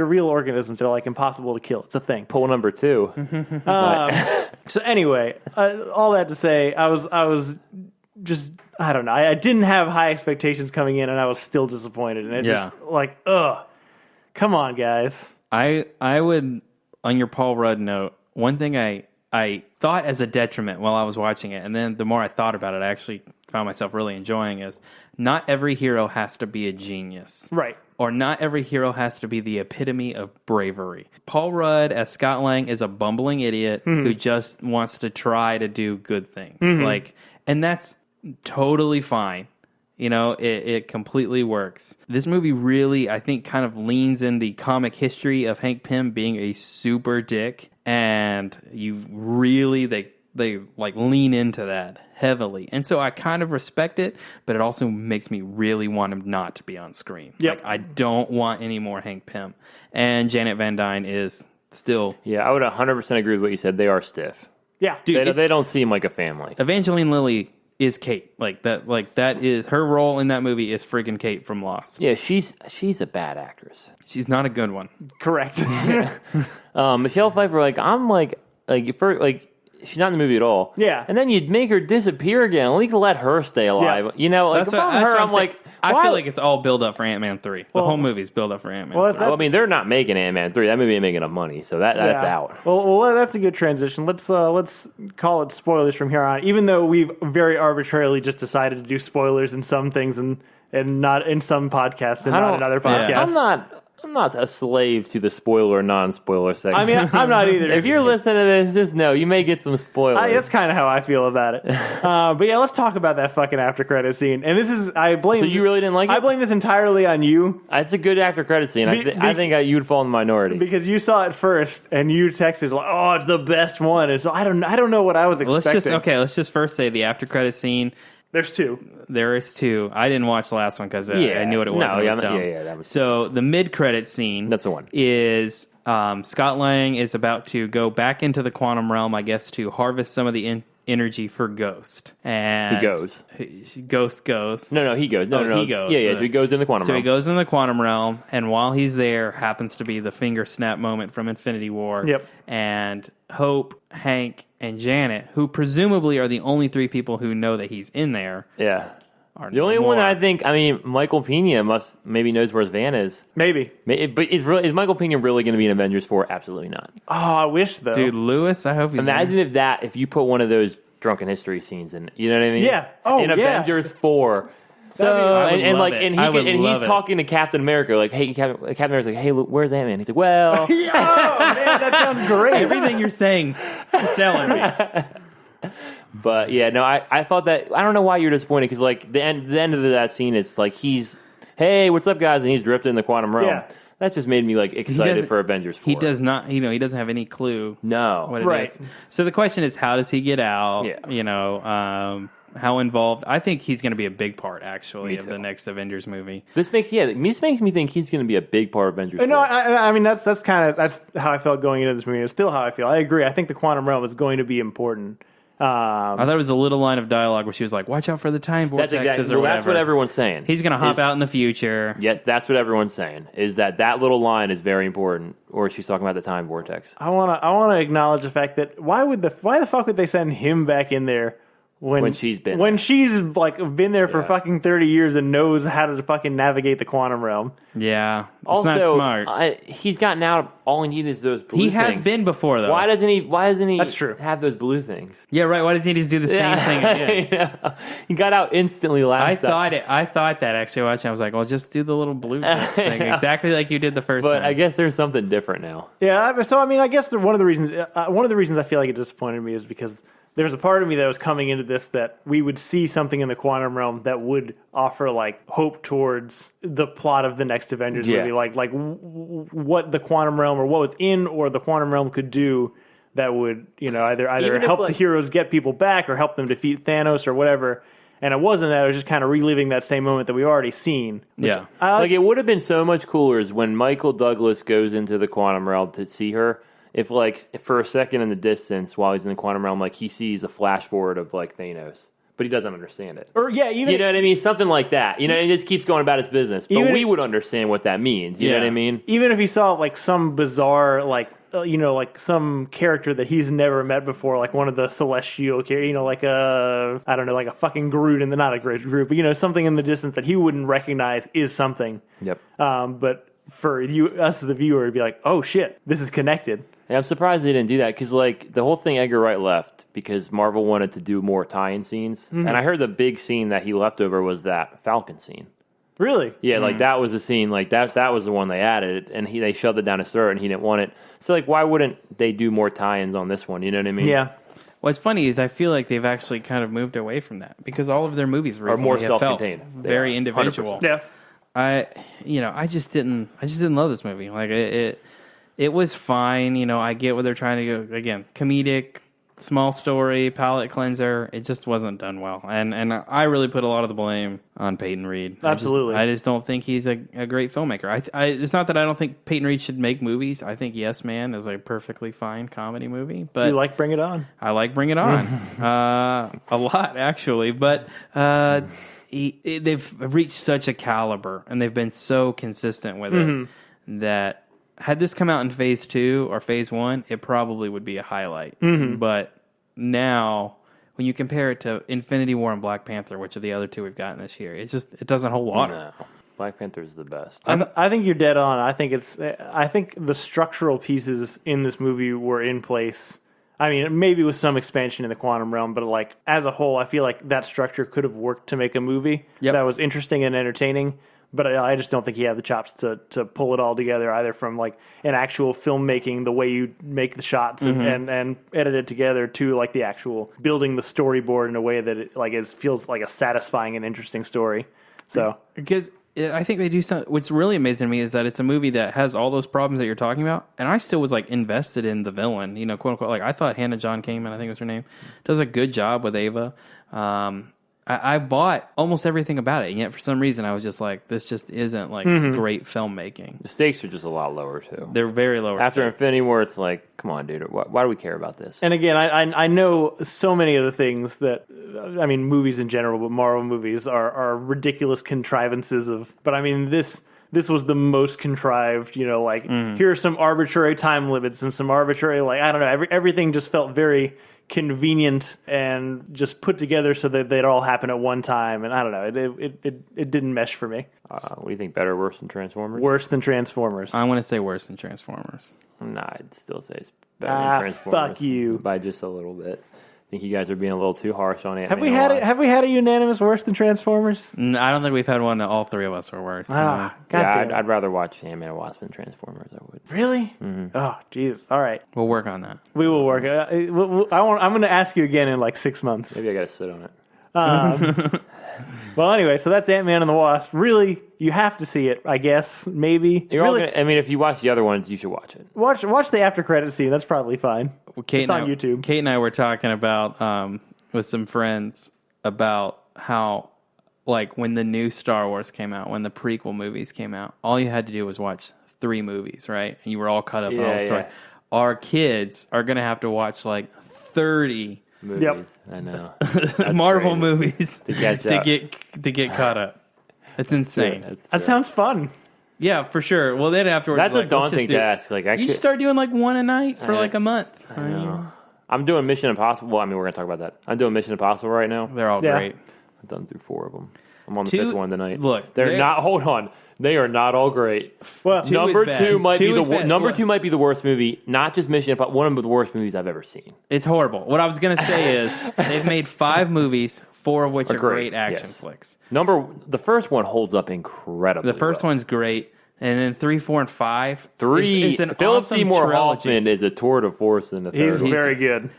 real organisms. They're like impossible to kill. It's a thing. Poll number 2. So anyway, all that to say, I was just, I don't know. I didn't have high expectations coming in, and I was still disappointed. And it just like, ugh, come on, guys. I would, on your Paul Rudd note, one thing I thought as a detriment while I was watching it, and then the more I thought about it, I actually found myself really enjoying is not every hero has to be a genius. Right. Or not every hero has to be the epitome of bravery. Paul Rudd as Scott Lang is a bumbling idiot who just wants to try to do good things. And that's totally fine. You know, it completely works. This movie really, I think, kind of leans in the comic history of Hank Pym being a super dick, and you really, they like lean into that heavily. And so I kind of respect it, but it also makes me really want him not to be on screen. Yep. Like, I don't want any more Hank Pym. And Janet Van Dyne is still... Yeah, I would 100% agree with what you said. They are stiff. Yeah. Dude, they don't seem like a family. Evangeline Lilly is Kate. Like that is her role in that movie is friggin' Kate from Lost. Yeah, she's a bad actress. She's not a good one. Correct. Michelle Pfeiffer, she's not in the movie at all. Yeah. And then you'd make her disappear again. At least let her stay alive. Yeah. You know, like if I'm her, I'm like, I feel like it's all build up for Ant-Man 3. The whole movie's build up for Ant-Man 3. I mean, they're not making Ant-Man 3. That movie ain't making enough money, so that's out. Well, that's a good transition. Let's call it spoilers from here on. Even though we've very arbitrarily just decided to do spoilers in some things and not in some podcasts and not in other podcasts. I'm not a slave to the spoiler or non-spoiler segment. I mean, I'm not either. If you're listening to this, just know you may get some spoilers. That's kind of how I feel about it. But yeah, let's talk about that fucking after credit scene. And this is, I blame. So you really didn't like it? I blame this entirely on you. It's a good after credit scene. I think you'd fall in the minority because you saw it first and you texted like, "Oh, it's the best one." And so I don't know what I was expecting. Let's just first say the after credit scene. There's 2. There is 2. I didn't watch the last one because I knew what it was. That was so the mid-credit scene. That's the one. Is Scott Lang is about to go back into the quantum realm, I guess, to harvest some of the energy for Ghost. And he goes. Ghost goes. No, he goes. No, he goes. Yeah, so he goes in the quantum realm. So he goes in the quantum realm, and while he's there, happens to be the finger snap moment from Infinity War. Yep. And Hope, Hank, and Janet, who presumably are the only 3 people who know that he's in there. Yeah. The only one that I think, Michael Pena maybe knows where his van is. Maybe. But is Michael Pena really going to be in Avengers 4? Absolutely not. Oh, I wish, though. Dude, Lewis, I hope he's Imagine if you put one of those drunken history scenes in, you know what I mean? Yeah. Oh, in Avengers 4. So he's talking to Captain America, like, hey, Captain America's like, hey, where's Ant-Man? He's like, well, oh man, that sounds great. Everything you're saying is selling me. But yeah, no, I thought that, I don't know why you're disappointed, because like the end of that scene is like he's, hey, what's up, guys, and he's drifting in the quantum realm. Yeah. That just made me like excited for Avengers 4. He does not, he doesn't have any clue. No, what it is. So the question is, how does he get out? Yeah. You know, how involved? I think he's going to be a big part, actually, of the next Avengers movie. This makes me think he's going to be a big part of Avengers 4. No, I mean that's how I felt going into this movie. It's still how I feel. I agree. I think the quantum realm is going to be important. I thought it was a little line of dialogue where she was like, "Watch out for the time vortexes," or whatever. That's what everyone's saying. He's going to hop out in the future. Yes, that's what everyone's saying. Is that little line is very important, or she's talking about the time vortex. I want to acknowledge the fact that why the fuck would they send him back in there when she's been there for fucking 30 years and knows how to fucking navigate the quantum realm? Yeah, it's also, not smart. He's gotten out. All he needs is those blue things. He has been before, though. Why doesn't he? That's true. Have those blue things? Yeah, right. Why doesn't he just do the same thing again? Yeah. He got out instantly last time. I thought that actually watching. I was like, well, just do the little blue thing exactly like you did the first time. But I guess there's something different now. Yeah. So I mean, I guess one of the reasons I feel like it disappointed me is because there's a part of me that was coming into this that we would see something in the quantum realm that would offer like hope towards the plot of the next Avengers movie, like what the quantum realm or what was in or the quantum realm could do that would, either Even if, help like- the heroes get people back or help them defeat Thanos or whatever. And it wasn't that. It was just kind of reliving that same moment that we already seen. Yeah. Like, it would have been so much cooler is when Michael Douglas goes into the quantum realm to see her. If, like, for a second in the distance while he's in the quantum realm, like, he sees a flash forward of, like, Thanos. But he doesn't understand it. Or, yeah, even... You know what I mean? Something like that. He just keeps going about his business. But Even we would understand what that means. You know what I mean? Even if he saw, like, some bizarre, like, like some character that he's never met before, like one of the celestial characters, like I don't know, like a fucking Groot, and not a great Groot, but something in the distance that he wouldn't recognize is something. Yep. But for us, the viewer, it'd be like, oh shit, this is connected. And I'm surprised they didn't do that because, like, the whole thing Edgar Wright left because Marvel wanted to do more tie-in scenes, and I heard the big scene that he left over was that Falcon scene. Really? Yeah, like that was the scene, like that was the one they added, and they shoved it down his throat, and he didn't want it. So, like, why wouldn't they do more tie-ins on this one? You know what I mean? Yeah. What's funny is I feel like they've actually kind of moved away from that because all of their movies Are recently more have felt self-contained. very They are, individual. 100%. Yeah. I just didn't love this movie. Like it was fine. I get what they're trying to go. Again, comedic, small story, palate cleanser. It just wasn't done well, and I really put a lot of the blame on Peyton Reed. Absolutely. I just don't think he's a great filmmaker. It's not that I don't think Peyton Reed should make movies. I think Yes Man is a perfectly fine comedy movie. But You like Bring It On? I like Bring It On a lot, actually. But they've reached such a caliber, and they've been so consistent with it that had this come out in Phase 2 or Phase 1, it probably would be a highlight. But now, when you compare it to Infinity War and Black Panther, which are the other two we've gotten this year, it doesn't hold water. No. Black Panther is the best. I think you're dead on. I think the structural pieces in this movie were in place. I mean, maybe with some expansion in the quantum realm, but like as a whole, I feel like that structure could have worked to make a movie that was interesting and entertaining. But I just don't think he had the chops to pull it all together, either from like an actual filmmaking, the way you make the shots and edit it together, to like the actual building the storyboard in a way that it feels like a satisfying and interesting story. So because I think they do something. What's really amazing to me is that it's a movie that has all those problems that you're talking about, and I still was like invested in the villain, quote unquote. Like I thought Hannah John Kamen, I think was her name, does a good job with Ava. I bought almost everything about it, and yet for some reason I was just like, this just isn't like great filmmaking. The stakes are just a lot lower too. They're very lower. After stakes. Infinity War, it's like, come on, dude, why do we care about this? And again, I know so many of the things that, I mean, movies in general, but Marvel movies are ridiculous contrivances of. But I mean, this was the most contrived. Here are some arbitrary time limits and some arbitrary, I don't know. Everything just felt very convenient and just put together so that they'd all happen at one time. And I don't know, it didn't mesh for me. What do you think? Better or worse than Transformers? Worse than Transformers. I want to say worse than Transformers. Nah, I'd still say it's better than Transformers. Fuck you. By just a little bit. I think you guys are being a little too harsh on it. Have we had a unanimous worse than Transformers? I don't think we've had one that all three of us were worse. I'd rather watch Ant-Man and Wasp than Transformers. I would. Really? Mm-hmm. Oh, Jesus. All right. We'll work on that. We will work. I'm going to ask you again in like 6 months. Maybe I got to sit on it. Well, anyway, so that's Ant-Man and the Wasp. Really, you have to see it, I guess. Maybe. If you watch the other ones, you should watch it. Watch the after credit scene. That's probably fine. Well, it's on YouTube. Kate and I were talking about with some friends about how, like, when the new Star Wars came out, when the prequel movies came out, all you had to do was watch 3 movies, right? And you were all caught up on all the story. Our kids are going to have to watch like 30 movies. Yep. I know. Marvel movies to catch up. to get caught up. That's insane. That sounds fun. Yeah, for sure. Well, then afterwards, that's a daunting task. Like you start doing like one a night for like a month. I know. I'm doing Mission Impossible. Well, I mean, we're gonna talk about that. I'm doing Mission Impossible right now. They're all great. I've done through 4 of them. I'm on the 5th one tonight. Look, they're not. Hold on. They are not all great. Well, number 2 might be the worst movie. Not just Mission Impossible. One of the worst movies I've ever seen. It's horrible. What I was gonna say is they've made 5 movies, 4 of which are great action flicks. The first one holds up incredibly. The first one's great. And then 3, 4, and 5. 3. It's an Philip awesome Seymour trilogy. Hoffman is a tour de force in the third. He's very good.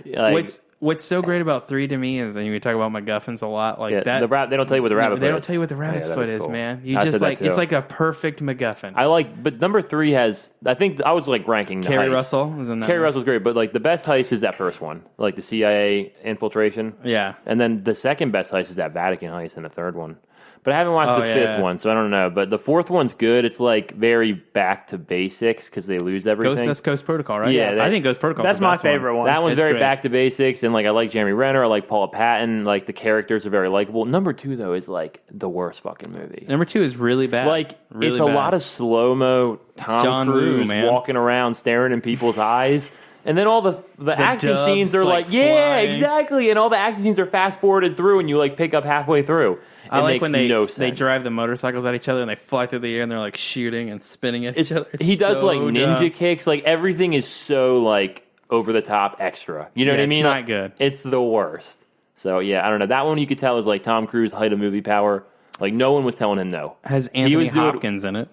What's so great about 3 to me is, and we talk about MacGuffins a lot, like that. They don't tell you what the rabbit foot is. They don't tell you what the rabbit's foot is, cool. man. You I just said that like too. it's like a perfect MacGuffin. But number 3 has. I think I was like ranking the Kerry heist. Russell is in that. Kerry one. Russell's great, but like the best heist is that first one, like the CIA infiltration. Yeah. And then the second best heist is that Vatican heist, and the third one. But I haven't watched the fifth one, so I don't know. But the fourth one's good. It's like very back to basics because they lose everything. That's Ghost Protocol, right? Yeah, I think Ghost Protocol. That's my favorite one. That one's It's very great. back to basics, and like I like Jeremy Renner, I like Paula Patton. Like the characters are very likable. Number 2 though is like the worst fucking movie. Number 2 is really bad. Like really it's a bad. lot of slow mo Tom John Cruise Woo, man. walking around staring in people's eyes. And then all the action doves, scenes are like, yeah, flying. exactly. And all the action scenes are fast forwarded through, and you like pick up halfway through. I like makes when they no sense. they drive the motorcycles at each other and they fly through the air and they're like shooting and spinning at each other. He does so like ninja dumb. kicks. Like everything is so like over the top extra. You know what I mean? It's not Like, good. It's the worst. So yeah, I don't know. That one you could tell is like Tom Cruise height of movie power. Like no one was telling him no. Has He Anthony was doing- Hopkins in it.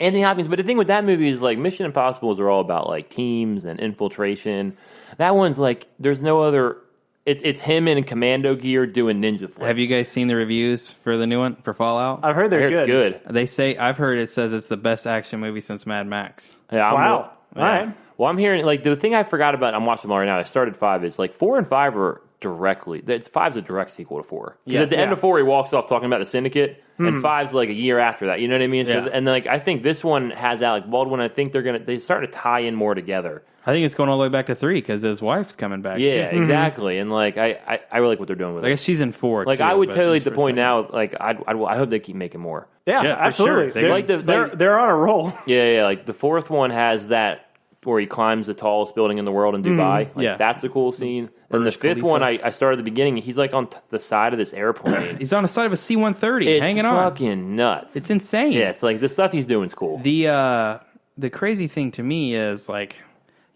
Anthony Hopkins. But the thing with that movie is like Mission Impossibles are all about like teams and infiltration. That one's like there's no other. It's him in commando gear doing ninja flips. Have you guys seen the reviews for the new one for Fallout? I've heard they're It's good. They say I've heard it says it's the best action movie since Mad Max. Yeah, I'm Wow. real- All right. Well, I'm hearing like the thing I forgot about. I'm watching them all right now. I started 5 is like 4 and 5 are directly. It's 5's a direct sequel to 4. Yeah. At the end Yeah. of 4, he walks off talking about the Syndicate, and 5's like a year after that. You know what I mean? So, Yeah. and like I think this one has Alec Baldwin. I think they start to tie in more together. I think it's going all the way back to 3 because his wife's coming back. Yeah, too. exactly. And like I really like what they're doing with I it. guess she's in 4. Like too, I would but tell you at just the for a point second. now. Like I hope they keep making more. Yeah, Yeah, for absolutely. sure. They They're, like the- they're on a roll. Yeah. Like the 4th one has that where he climbs the tallest building in the world in Dubai. Like, Yeah. that's a cool scene. And the Burj 5th Khalifa. one, I started at the beginning. He's like on the side of this airplane. He's on the side of a C-130 It's hanging on. fucking nuts. It's insane. Yeah, it's like the stuff he's doing is cool. The crazy thing to me is like,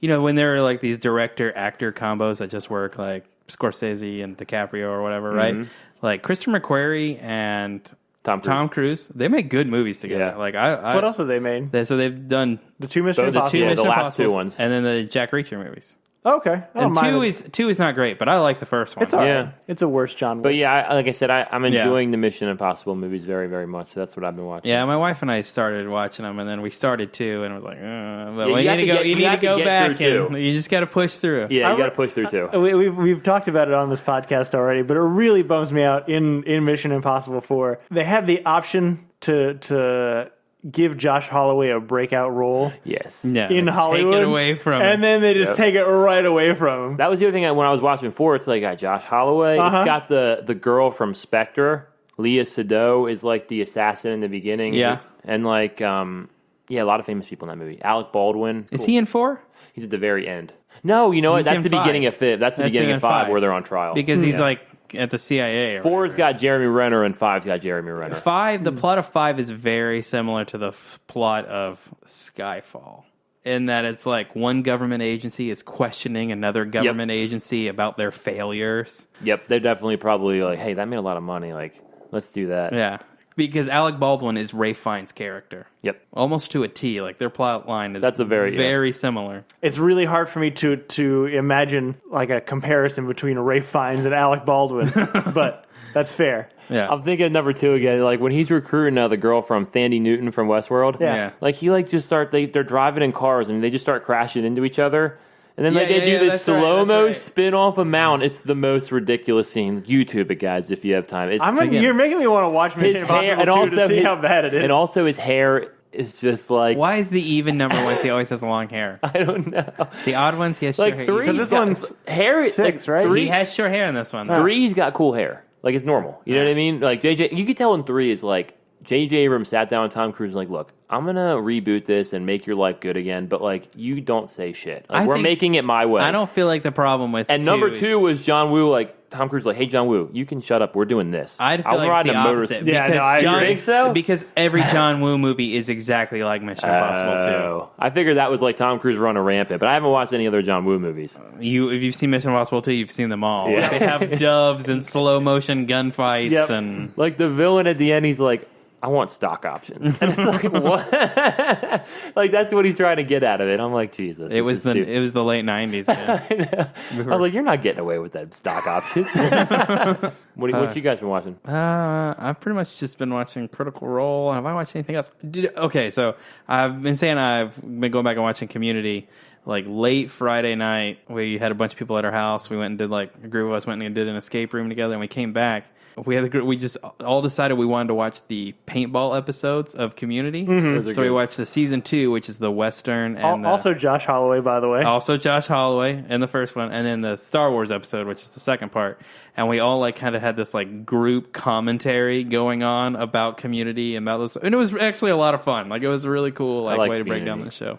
you know, when there are like these director-actor combos that just work, like Scorsese and DiCaprio or whatever, right? Like Christopher McQuarrie and Tom Cruise, they make good movies together. Yeah. Like I What else have they made? so they've done The 2 Mission Both the Impossible. Yeah, Mission the last 2 Impossibles ones. and then the Jack Reacher movies. Okay. I don't And mind two is not great, but I like the first one. It's all right. Yeah. It's a worse John Wick. But yeah, like I said, I'm enjoying the Mission Impossible movies very, very much. So that's what I've been watching. Yeah, my wife and I started watching them, and then we started 2, and it was like, but Yeah, you you have need to to go. get- You you need to have to go get back, through and you just got to push through. Yeah, you I- got to push through too. We've talked about it on this podcast already, but it really bums me out in Mission Impossible 4. They had the option to give Josh Holloway a breakout role Yes. No, in Hollywood. take it away from him. and then they just take it right away from him. That was the other thing when I was watching 4. It's like got Josh Holloway. Uh-huh. It's got the girl from Spectre. Leah Sado is like the assassin in the beginning. Yeah. And like, a lot of famous people in that movie. Alec Baldwin. Is he in 4? He's at the very end. No, you know what? He's That's in the beginning 5. of 5. That's the That's beginning in of 5 5. where they're on trial. Because he's like at the CIA. Or 4's whatever. got Jeremy Renner and 5's got Jeremy Renner. 5. The plot of 5 is very similar to the plot of Skyfall. In that it's like one government agency is questioning another government agency about their failures. Yep, they're definitely probably like, hey, that made a lot of money. Like, let's do that. Yeah. Because Alec Baldwin is Ray Fiennes' character. Yep. Almost to a T. Like their plot line is That's a very similar. It's really hard for me to imagine like a comparison between Ray Fiennes and Alec Baldwin, but that's fair. Yeah. I'm thinking of number 2 again. Like when he's recruiting the girl from Thandie Newton from Westworld. Yeah. Like he like just they're driving in cars and they just start crashing into each other. And then like Yeah, they do yeah, this that's right, slow-mo that's right. spin off a mount. It's the most ridiculous scene. YouTube it, guys, if you have time. It's You're making me want to watch Mission Impossible 2 to see how bad it is. And also his hair is just like Why is the even number ones he always has long hair? I don't know. The odd ones he has Like short hair. 3 'Cause this one's hair 6, like, right? 3 He has short hair in this one. 3's got cool hair. Like it's normal. You know what I mean? Like JJ, you could tell in 3 is like J.J. Abrams sat down with Tom Cruise and like, look, I'm gonna reboot this and make your life good again, but like you don't say shit. Like, we're making it my way. I don't feel like the problem with And number 2 was John Woo. Like Tom Cruise, like, hey John Woo, you can shut up. We're doing this. I'd feel I'm like riding it's the a motor- opposite. Yeah, because no, I John, agree. Think so? Because every John Woo movie is exactly like Mission Impossible 2. Oh. I figured that was like Tom Cruise running rampant, but I haven't watched any other John Woo movies. If you've seen Mission Impossible 2, you've seen them all. Yeah. They have doves and slow motion gunfights Yep. and Like the villain at the end, he's like, I want stock options. And it's like, what? Like, that's what he's trying to get out of it. I'm like, Jesus. It was the late 90s, man. I was like, you're not getting away with that stock options. What you guys been watching? I've pretty much just been watching Critical Role. Have I watched anything else? Okay, so I've been saying I've been going back and watching Community. Like late Friday night, we had a bunch of people at our house. We went and did a group of us went and did an escape room together, and we came back. We just all decided we wanted to watch the paintball episodes of Community. Mm-hmm. So we watched the season 2, which is the Western, and also Josh Holloway, by the way. Also Josh Holloway in the first one, and then the Star Wars episode, which is the second part. And we all kind of had this group commentary going on about Community and about this, and it was actually a lot of fun. It was a really cool way to break down the show.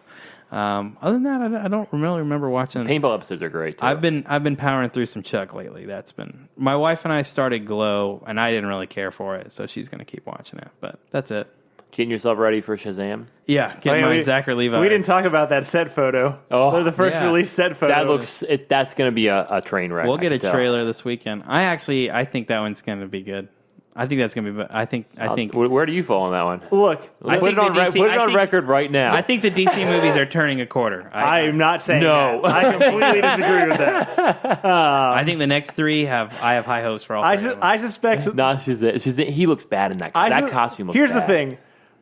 Other than that, I don't really remember watching. Paintball episodes are great too. I've been powering through some Chuck lately. That's been my wife and I started Glow, and I didn't really care for it, so she's going to keep watching it. But that's it. Getting yourself ready for Shazam? Yeah, getting my Zachary Levi. We didn't talk about that set photo. Oh, the first release set photo. That's going to be a train wreck. We'll get a trailer this weekend. I think that one's going to be good. I think that's going to be. I think. Where do you fall on that one? Look, put it on record right now. I think the DC movies are turning a quarter. I'm not saying no. That. I completely disagree with that. I think the next 3 I have high hopes for all. I suspect. Not Shazam. He looks bad in that. That costume looks Here's bad. the thing.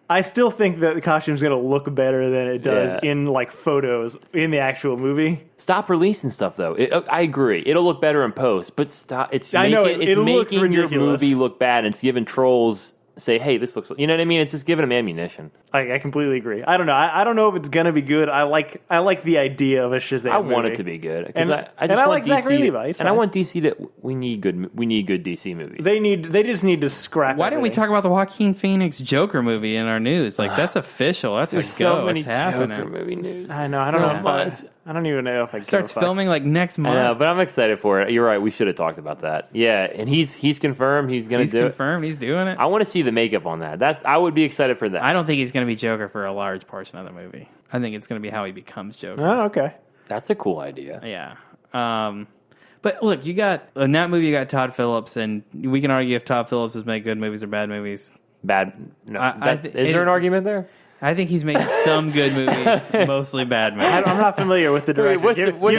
I still think that the costume's going to look better than it does in photos in the actual movie. Stop releasing stuff though. I agree. It'll look better in post, but stop. It's making your movie look bad. And it's giving trolls say, "Hey, this looks." You know what I mean? It's just giving them ammunition. I completely agree. I don't know. I don't know if it's going to be good. I like the idea of a Shazam. I movie. want it to be good, and I like Zachary Levi. And I want DC to. We need good DC movies. They just need to scrap. Why didn't we talk about the Joaquin Phoenix Joker movie in our news? That's official. That's There's so many Joker movie news. I know. I don't know. I don't even know if I starts filming next month. I know, but I'm excited for it. You're right. We should have talked about that. Yeah, and he's confirmed he's going to do it. He's confirmed. He's doing it. I want to see the makeup on that. I would be excited for that. I don't think he's going to be Joker for a large portion of the movie. I think it's going to be how he becomes Joker. Oh, okay. That's a cool idea. Yeah. But look, in that movie you got Todd Phillips, and we can argue if Todd Phillips has made good movies or bad movies. Bad. No. Is there an argument there? I think he's made some good movies, mostly bad movies. I'm not familiar with the director.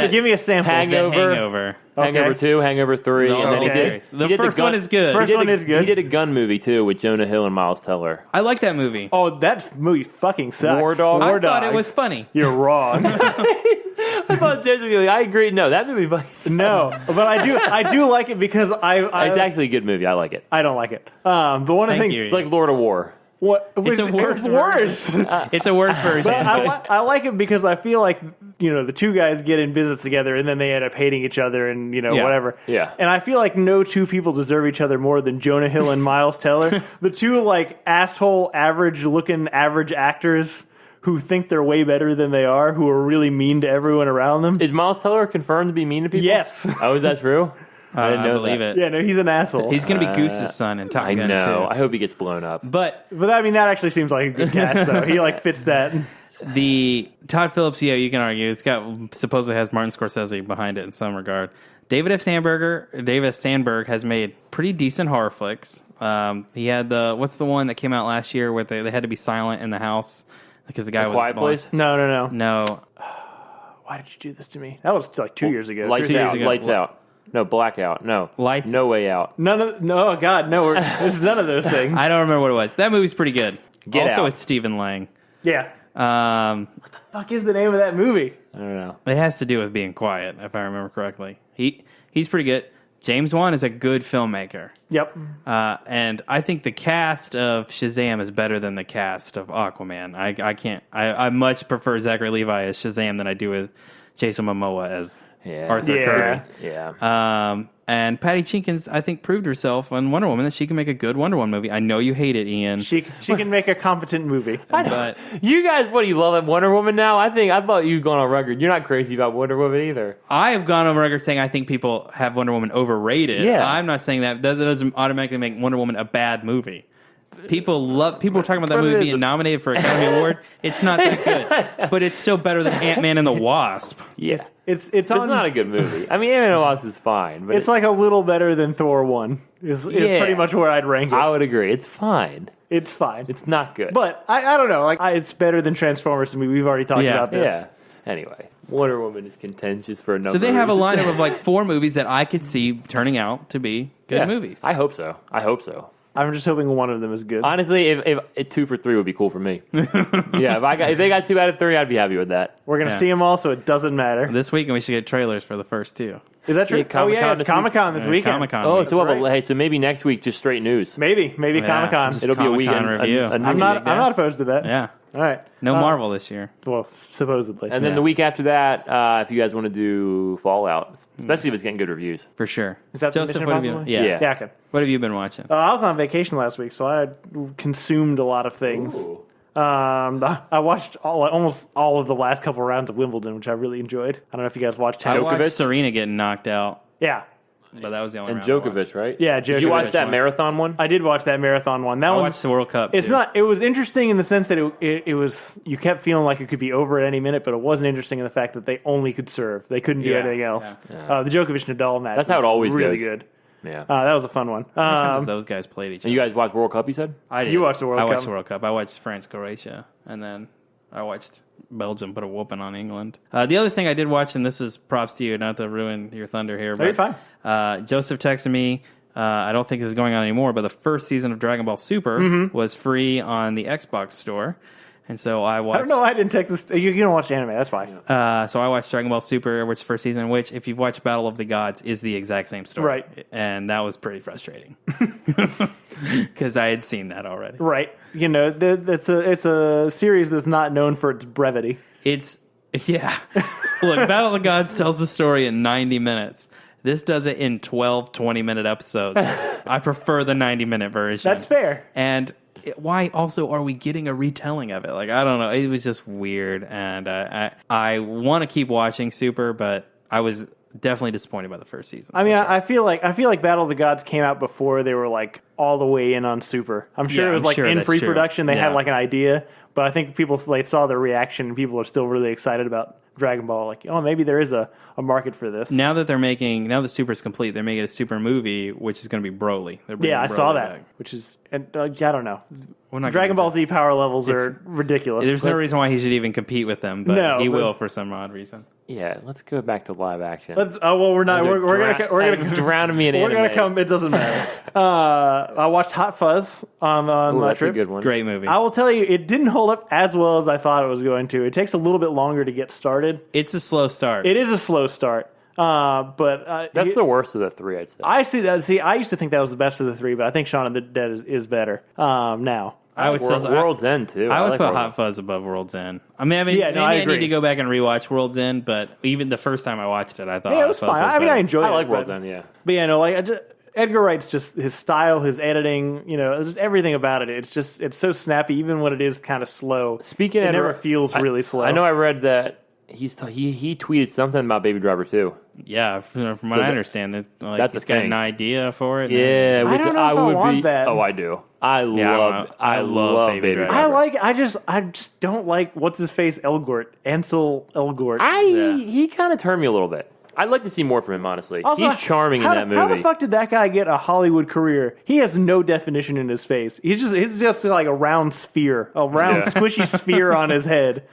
Give me a sample. Hangover. Okay. Hangover 2, Hangover 3, and then he did the first one is good. First one is good. He did a gun movie too with Jonah Hill and Miles Teller. I like that movie. Oh, that movie fucking sucks. War Dogs. I thought it was funny. You're wrong. I thought genuinely, I agree. No, that movie. No, but I do like it because it's actually a good movie. I like it. I don't like it. But one of the things, it's like Lord of War. It's a worse it's a worse version. But I like it because I feel like the two guys get in business together and then they end up hating each other and whatever. Yeah. And I feel like no two people deserve each other more than Jonah Hill and Miles Teller. The two asshole, average actors who think they're way better than they are, who are really mean to everyone around them. Is Miles Teller confirmed to be mean to people? Yes. Oh, is that true? I didn't know believe that. it. Yeah, no, he's an asshole. He's going to be Goose's son in Top Gun 2. I know. I hope he gets blown up. But I mean, that actually seems like a good cast, though. He fits that. The Todd Phillips, you can argue, supposedly has Martin Scorsese behind it in some regard. David F. Sandberg has made pretty decent horror flicks. He had what's the one that came out last year where they had to be silent in the house because the guy was Quiet Place? No. No. Why did you do this to me? That was 2 years ago. Lights out. No, Blackout. No. Lights. No Way Out. No, God, no. There's none of those things. I don't remember what it was. That movie's pretty good. Get also Out. with Stephen Lang. Yeah. What the fuck is the name of that movie? I don't know. It has to do with being quiet, if I remember correctly. He's pretty good. James Wan is a good filmmaker. Yep. And I think the cast of Shazam is better than the cast of Aquaman. I much prefer Zachary Levi as Shazam than I do with Jason Momoa as Arthur Curry. Yeah. And Patty Jenkins, I think, proved herself on Wonder Woman that she can make a good Wonder Woman movie. I know you hate it, Ian. She can make a competent movie. But you guys, what do you love Wonder Woman now? I thought you'd gone on record. You're not crazy about Wonder Woman either. I have gone on record saying I think people have Wonder Woman overrated. Yeah. I'm not saying that. That doesn't automatically make Wonder Woman a bad movie. People are talking about that movie being nominated for an Academy Award. It's not that good, but it's still better than Ant-Man and the Wasp. Yeah, it's not a good movie. I mean, Ant-Man and the Wasp is fine, but it's like a little better than Thor 1. Is pretty much where I'd rank it. I would agree. It's fine. It's fine. It's not good. But I don't know. Like it's better than Transformers to me. We've already talked about this. Yeah. Anyway, Wonder Woman is contentious for a number. So they have a reasons. lineup of like 4 movies that I could see turning out to be good movies. I hope so. I'm just hoping one of them is good. Honestly, if 2 for 3 would be cool for me. If they got 2 out of 3, I'd be happy with that. We're gonna see them all, so it doesn't matter. This weekend we should get trailers for the first 2. Is that true? Yeah, Comic-Con it's Comic-Con this weekend. Comic-Con. Oh, week. so right. hey, so maybe next week just straight news. Maybe Yeah, Comic-Con. just It'll be a Comic-Con weekend review. I'm not opposed to that. Yeah. All right. No Marvel this year. Well, supposedly. And then Yeah. the week after that, if you guys want to do Fallout, especially if it's getting good reviews. For sure. Is that the Joseph, Mission what have you Impossible? Yeah. Yeah. Okay. What have you been watching? I was on vacation last week, so I consumed a lot of things. I watched almost all of the last couple rounds of Wimbledon, which I really enjoyed. I don't know if you guys watched I tennis. watched Djokovic? Serena getting knocked out, Yeah. but that was the only And round I watched. Djokovic, right? Yeah, Did you watch Djokovic that one. marathon one? I did watch that marathon one. That I one. watched the World Cup. It's too. not. It was interesting in the sense that it was. You kept feeling like it could be over at any minute, but it wasn't interesting in the fact that they only could serve. They couldn't do Yeah, anything else. yeah. The Djokovic Nadal match. That's how it was always really goes. good. Yeah. That was a fun one. How many times have those guys played each other? And you guys watch World Cup, you said? I did. You watched the World I Cup. watched the World Cup. I watched France, Croatia, and then I watched Belgium put a whooping on England. The other thing I did watch, and this is props to you, not to ruin your thunder here, but you're fine. Joseph texted me. I don't think this is going on anymore, but the first season of Dragon Ball Super was free on the Xbox store, and so I watched. I don't know. I didn't take this. You don't watch anime. That's fine. So I watched Dragon Ball Super, which first season, which if you've watched Battle of the Gods, is the exact same story, Right. And that was pretty frustrating because I had seen that already. Right. You know, it's a series that's not known for its brevity. Look, Battle of the Gods tells the story in 90 minutes. This does it in 12, 20-minute episodes. I prefer the 90-minute version. That's fair. And why also are we getting a retelling of it? Like, I don't know. It was just weird. And I want to keep watching Super, but I was definitely disappointed by the first season. I mean, I feel like Battle of the Gods came out before they were like all the way in on Super. I'm sure Yeah, it was I'm like sure in that's pre-production. true. They had Yeah. like an idea, but I think people saw the reaction and people are still really excited about Dragon Ball. Like, oh, maybe there is a market for this. Now that the Super's complete, they're making a Super movie, which is going to be Broly. They're bringing Yeah, I saw Broly that, back. which is, and I don't know. We're not Dragon gonna Ball Z power levels are ridiculous. There's no reason why he should even compete with them, but No, he but- will for some odd reason. Yeah, let's go back to live action. We're not. We're gonna drowning me in We're anime. gonna come. It doesn't matter. I watched Hot Fuzz on Ooh, my that's trip. a good one. Great movie. I will tell you, it didn't hold up as well as I thought it was going to. It takes a little bit longer to get started. It's a slow start. It is a slow start, but That's the worst of the 3, I'd say. I see that. See, I used to think that was the best of the 3, but I think Shaun of the Dead is better now. I would still, World's End, too. I would like put World's Hot Fuzz above World's End. I mean, Yeah, no, I maybe I agree. need to go back and rewatch World's End, but even the first time I watched it, I thought Yeah, it Hot was Fuzz fine. was I mean, better. I enjoyed I it. like World's but, End, yeah. But yeah, no, like Edgar Wright's just his style, his editing, just everything about it. It's so snappy, even when it is kind of slow. Speaking it of never Edgar- feels really slow. I know I read that he tweeted something about Baby Driver 2. Yeah, from what So I understand, it's like that's he's the got thing. an idea for it. Yeah, I which don't know if I would want be. that. Oh, I do. I Yeah, I love Baby Driver. I just don't like what's his face Ansel Elgort. He kind of turned me a little bit. I'd like to see more from him, honestly. Also, He's charming in that movie. How the fuck did that guy get a Hollywood career? He has no definition in his face. He's just like a round sphere, a round Yeah. squishy sphere on his head.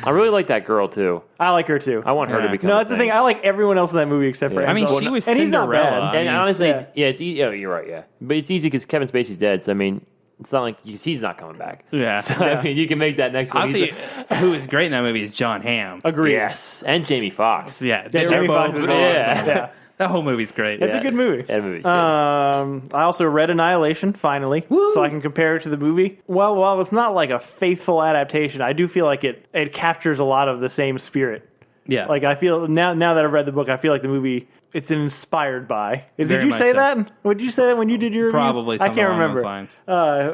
I really like that girl, too. I like her too. I want her to Yeah. become No, a that's the thing. I like everyone else in that movie except for Yeah. I mean, Ansel. she was and he's not Cinderella. bad. I And mean, honestly, yeah. it's easy. Oh, you're right, yeah. But it's easy because Kevin Spacey's dead, so I mean, it's not like he's not coming back. Yeah. I mean, you can make that next one. I'll tell you, who is great in that movie is John Hamm. Agreed. Yes, and Jamie Foxx. Yeah, Yeah, Jamie Foxx is awesome. awesome. Yeah. That whole movie's great. It's a good movie. That movie's good. I also read Annihilation finally, so I can compare it to the movie. Well, while it's not like a faithful adaptation, I do feel like it captures a lot of the same spirit. Yeah. Like I feel now that I've read the book, I feel like the movie it's inspired by. Did Very you much say so. that? Would you say that when you did your review? Probably I something can't along remember. those lines.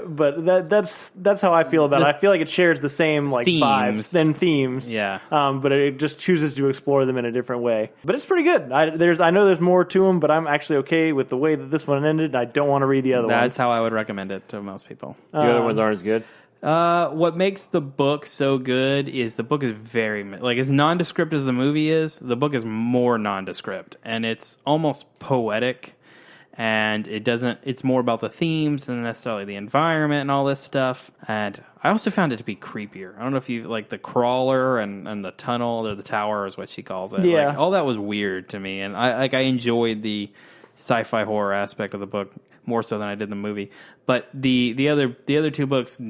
But that's how I feel about it. I feel like it shares the same like Themes. vibes and themes. Yeah. But it just chooses to explore them in a different way. But it's pretty good. I know there's more to them, but I'm actually okay with the way that this one ended. I don't want to read the other ones. That's how I would recommend it to most people. The other ones aren't as good. What makes the book so good is the book is very like as nondescript as the movie is. The book is more nondescript, and it's almost poetic. and it's more about the themes than necessarily the environment and all this stuff. And I also found it to be creepier. I don't know if you like the crawler and the tunnel or the tower is what she calls it. Yeah. Like, all that was weird to me, and I enjoyed the sci-fi horror aspect of the book more so than I did the movie. But the other two books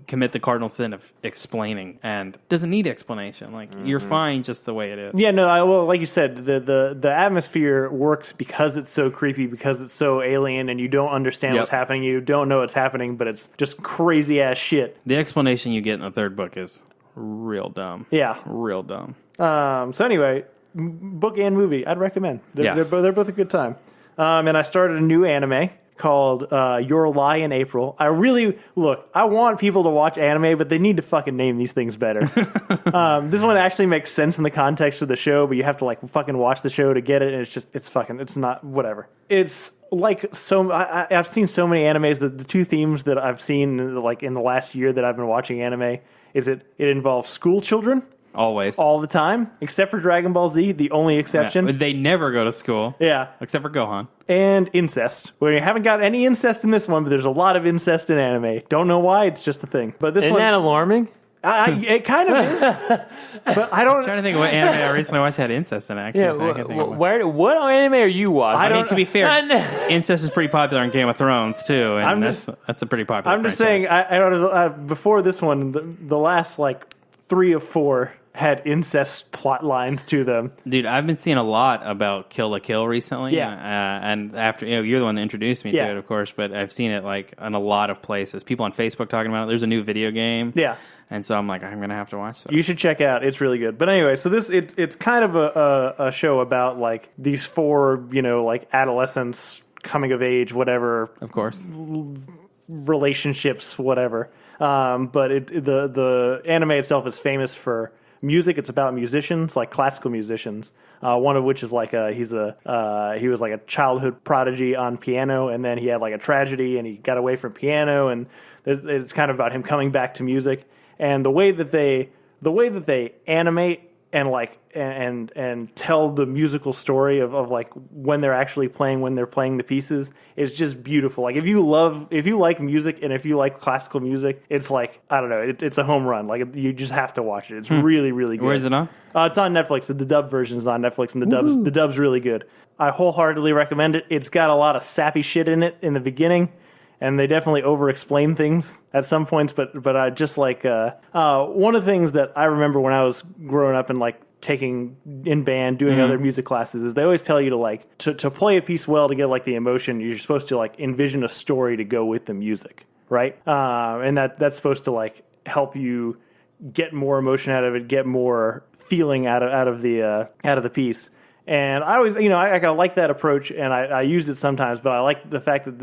commit the cardinal sin of explaining, and doesn't need explanation. Like, you're fine just the way it is. Yeah, no, well, like you said, the atmosphere works because it's so creepy, because it's so alien, and you don't understand what's happening. You don't know what's happening, but it's just crazy ass shit. The explanation you get in the third book is real dumb. Yeah, Real dumb. So anyway, book and movie, I'd recommend. They're both a good time. And I started a new anime called Your Lie in April. I want people to watch anime, but they need to fucking name these things better. This one actually makes sense in the context of the show, but you have to like fucking watch the show to get it, and it's not, whatever. It's like I've seen so many animes. The two themes that I've seen like in the last year that I've been watching anime is it involves school children. Always. All the time, except for Dragon Ball Z, the only exception. Yeah, they never go to school. Yeah. Except for Gohan. And incest. We haven't got any incest in this one, but there's a lot of incest in anime. Don't know why, it's just a thing. But this Isn't that alarming? it kind of is. But I don't... I'm trying to think of what anime I recently watched had incest in it. Yeah, what anime are you watching? I mean, to be fair, incest is pretty popular in Game of Thrones, too. And that's a pretty popular I'm just saying, before this one, the last, like, 3 of 4... had incest plot lines to them. Dude, I've been seeing a lot about Kill la Kill recently. Yeah. And after, you're the one that introduced me to it, of course, but I've seen it like in a lot of places. People on Facebook talking about it. There's a new video game. Yeah. And so I'm like, I'm going to have to watch that. You should check it out. It's really good. But anyway, so it's kind of a show about like these 4, like adolescents, coming of age, whatever. Of course. Relationships, whatever. But the anime itself is famous for music. It's about musicians, like classical musicians. One of which is like he was like a childhood prodigy on piano, and then he had like a tragedy, and he got away from piano, and it's kind of about him coming back to music. And the way that they animate and like and tell the musical story of like when they're actually playing, when they're playing the pieces, is just beautiful. Like if you like music and if you like classical music, it's like, I don't know, it's a home run. Like you just have to watch it. It's really, really good. Where is it on? It's on Netflix. The dub version is on Netflix, and the dub's really good. I wholeheartely recommend it. It's got a lot of sappy shit in it in the beginning, and they definitely over-explain things at some points, but I just like... one of the things that I remember when I was growing up and like taking in band, doing other music classes, is they always tell you to like to play a piece well, to get like the emotion, you're supposed to like envision a story to go with the music, right? And that's supposed to like help you get more emotion out of it, get more feeling out of the piece. And I always, I kind of like that approach, and I use it sometimes, but I like the fact that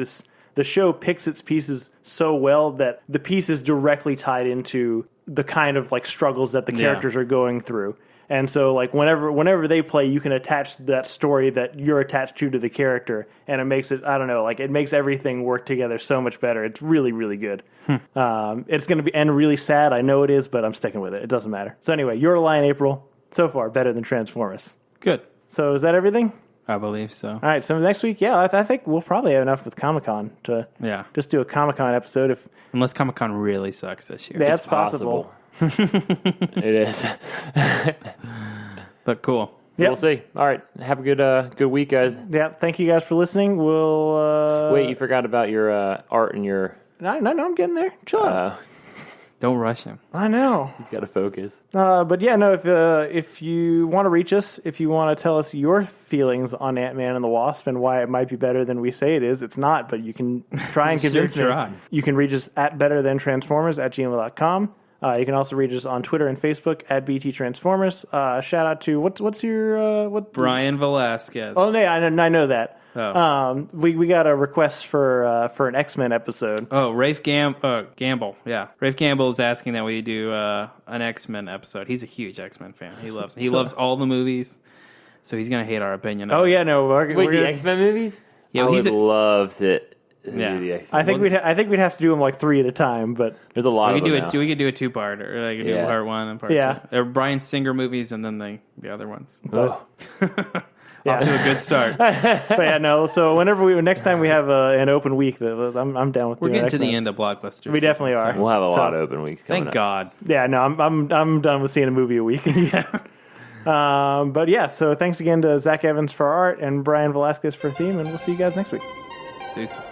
the show picks its pieces so well that the piece is directly tied into the kind of like struggles that the characters are going through. And so like whenever they play, you can attach that story that you're attached to the character, and it makes it, I don't know, like it makes everything work together so much better. It's really, really good. It's going to end really sad. I know it is, but I'm sticking with it. It doesn't matter. So anyway, Your Lie in April, so far better than Transformers. Good. So is that everything? I believe so. All right, so next week, I think we'll probably have enough with Comic-Con to just do a Comic-Con episode. Unless Comic-Con really sucks this year. That's possible. It is. But cool. So we'll see. All right, have a good week, guys. Yeah, thank you guys for listening. We'll... Wait, you forgot about your art and your... No, I'm getting there. Chill out. Don't rush him. I know. He's got to focus. But yeah, no, if you want to reach us, if you want to tell us your feelings on Ant-Man and the Wasp and why it might be better than we say it is, it's not, but you can try and convince me. You can reach us at betterthantransformers@gmail.com. You can also reach us on Twitter and Facebook at BT Transformers. Shout out to what's your Brian Velasquez. Oh, no, I know that. Oh. We got a request for an X-Men episode. Oh, Rafe Gamble. Yeah, Rafe Gamble is asking that we do an X-Men episode. He's a huge X-Men fan. He loves all the movies, so he's gonna hate our opinion. Oh yeah, no. Wait, the X-Men movies? Yeah, I would love it. Yeah, I think we'd have to do them like 3 at a time, but there's a lot. We could do a 2-part, or like do part 1 and part 2. They're Bryan Singer movies, and then the other ones. Oh. Off to a good start. But yeah, no. So next time we have an open week, I'm down with. We're doing getting to the X-Men. end of Blockbuster. We definitely are. We'll have a lot of open weeks coming Thank up. God. Yeah, no, I'm done with seeing a movie a week. But yeah, so thanks again to Zach Evans for art and Brian Velasquez for theme, and we'll see you guys next week. Deuces.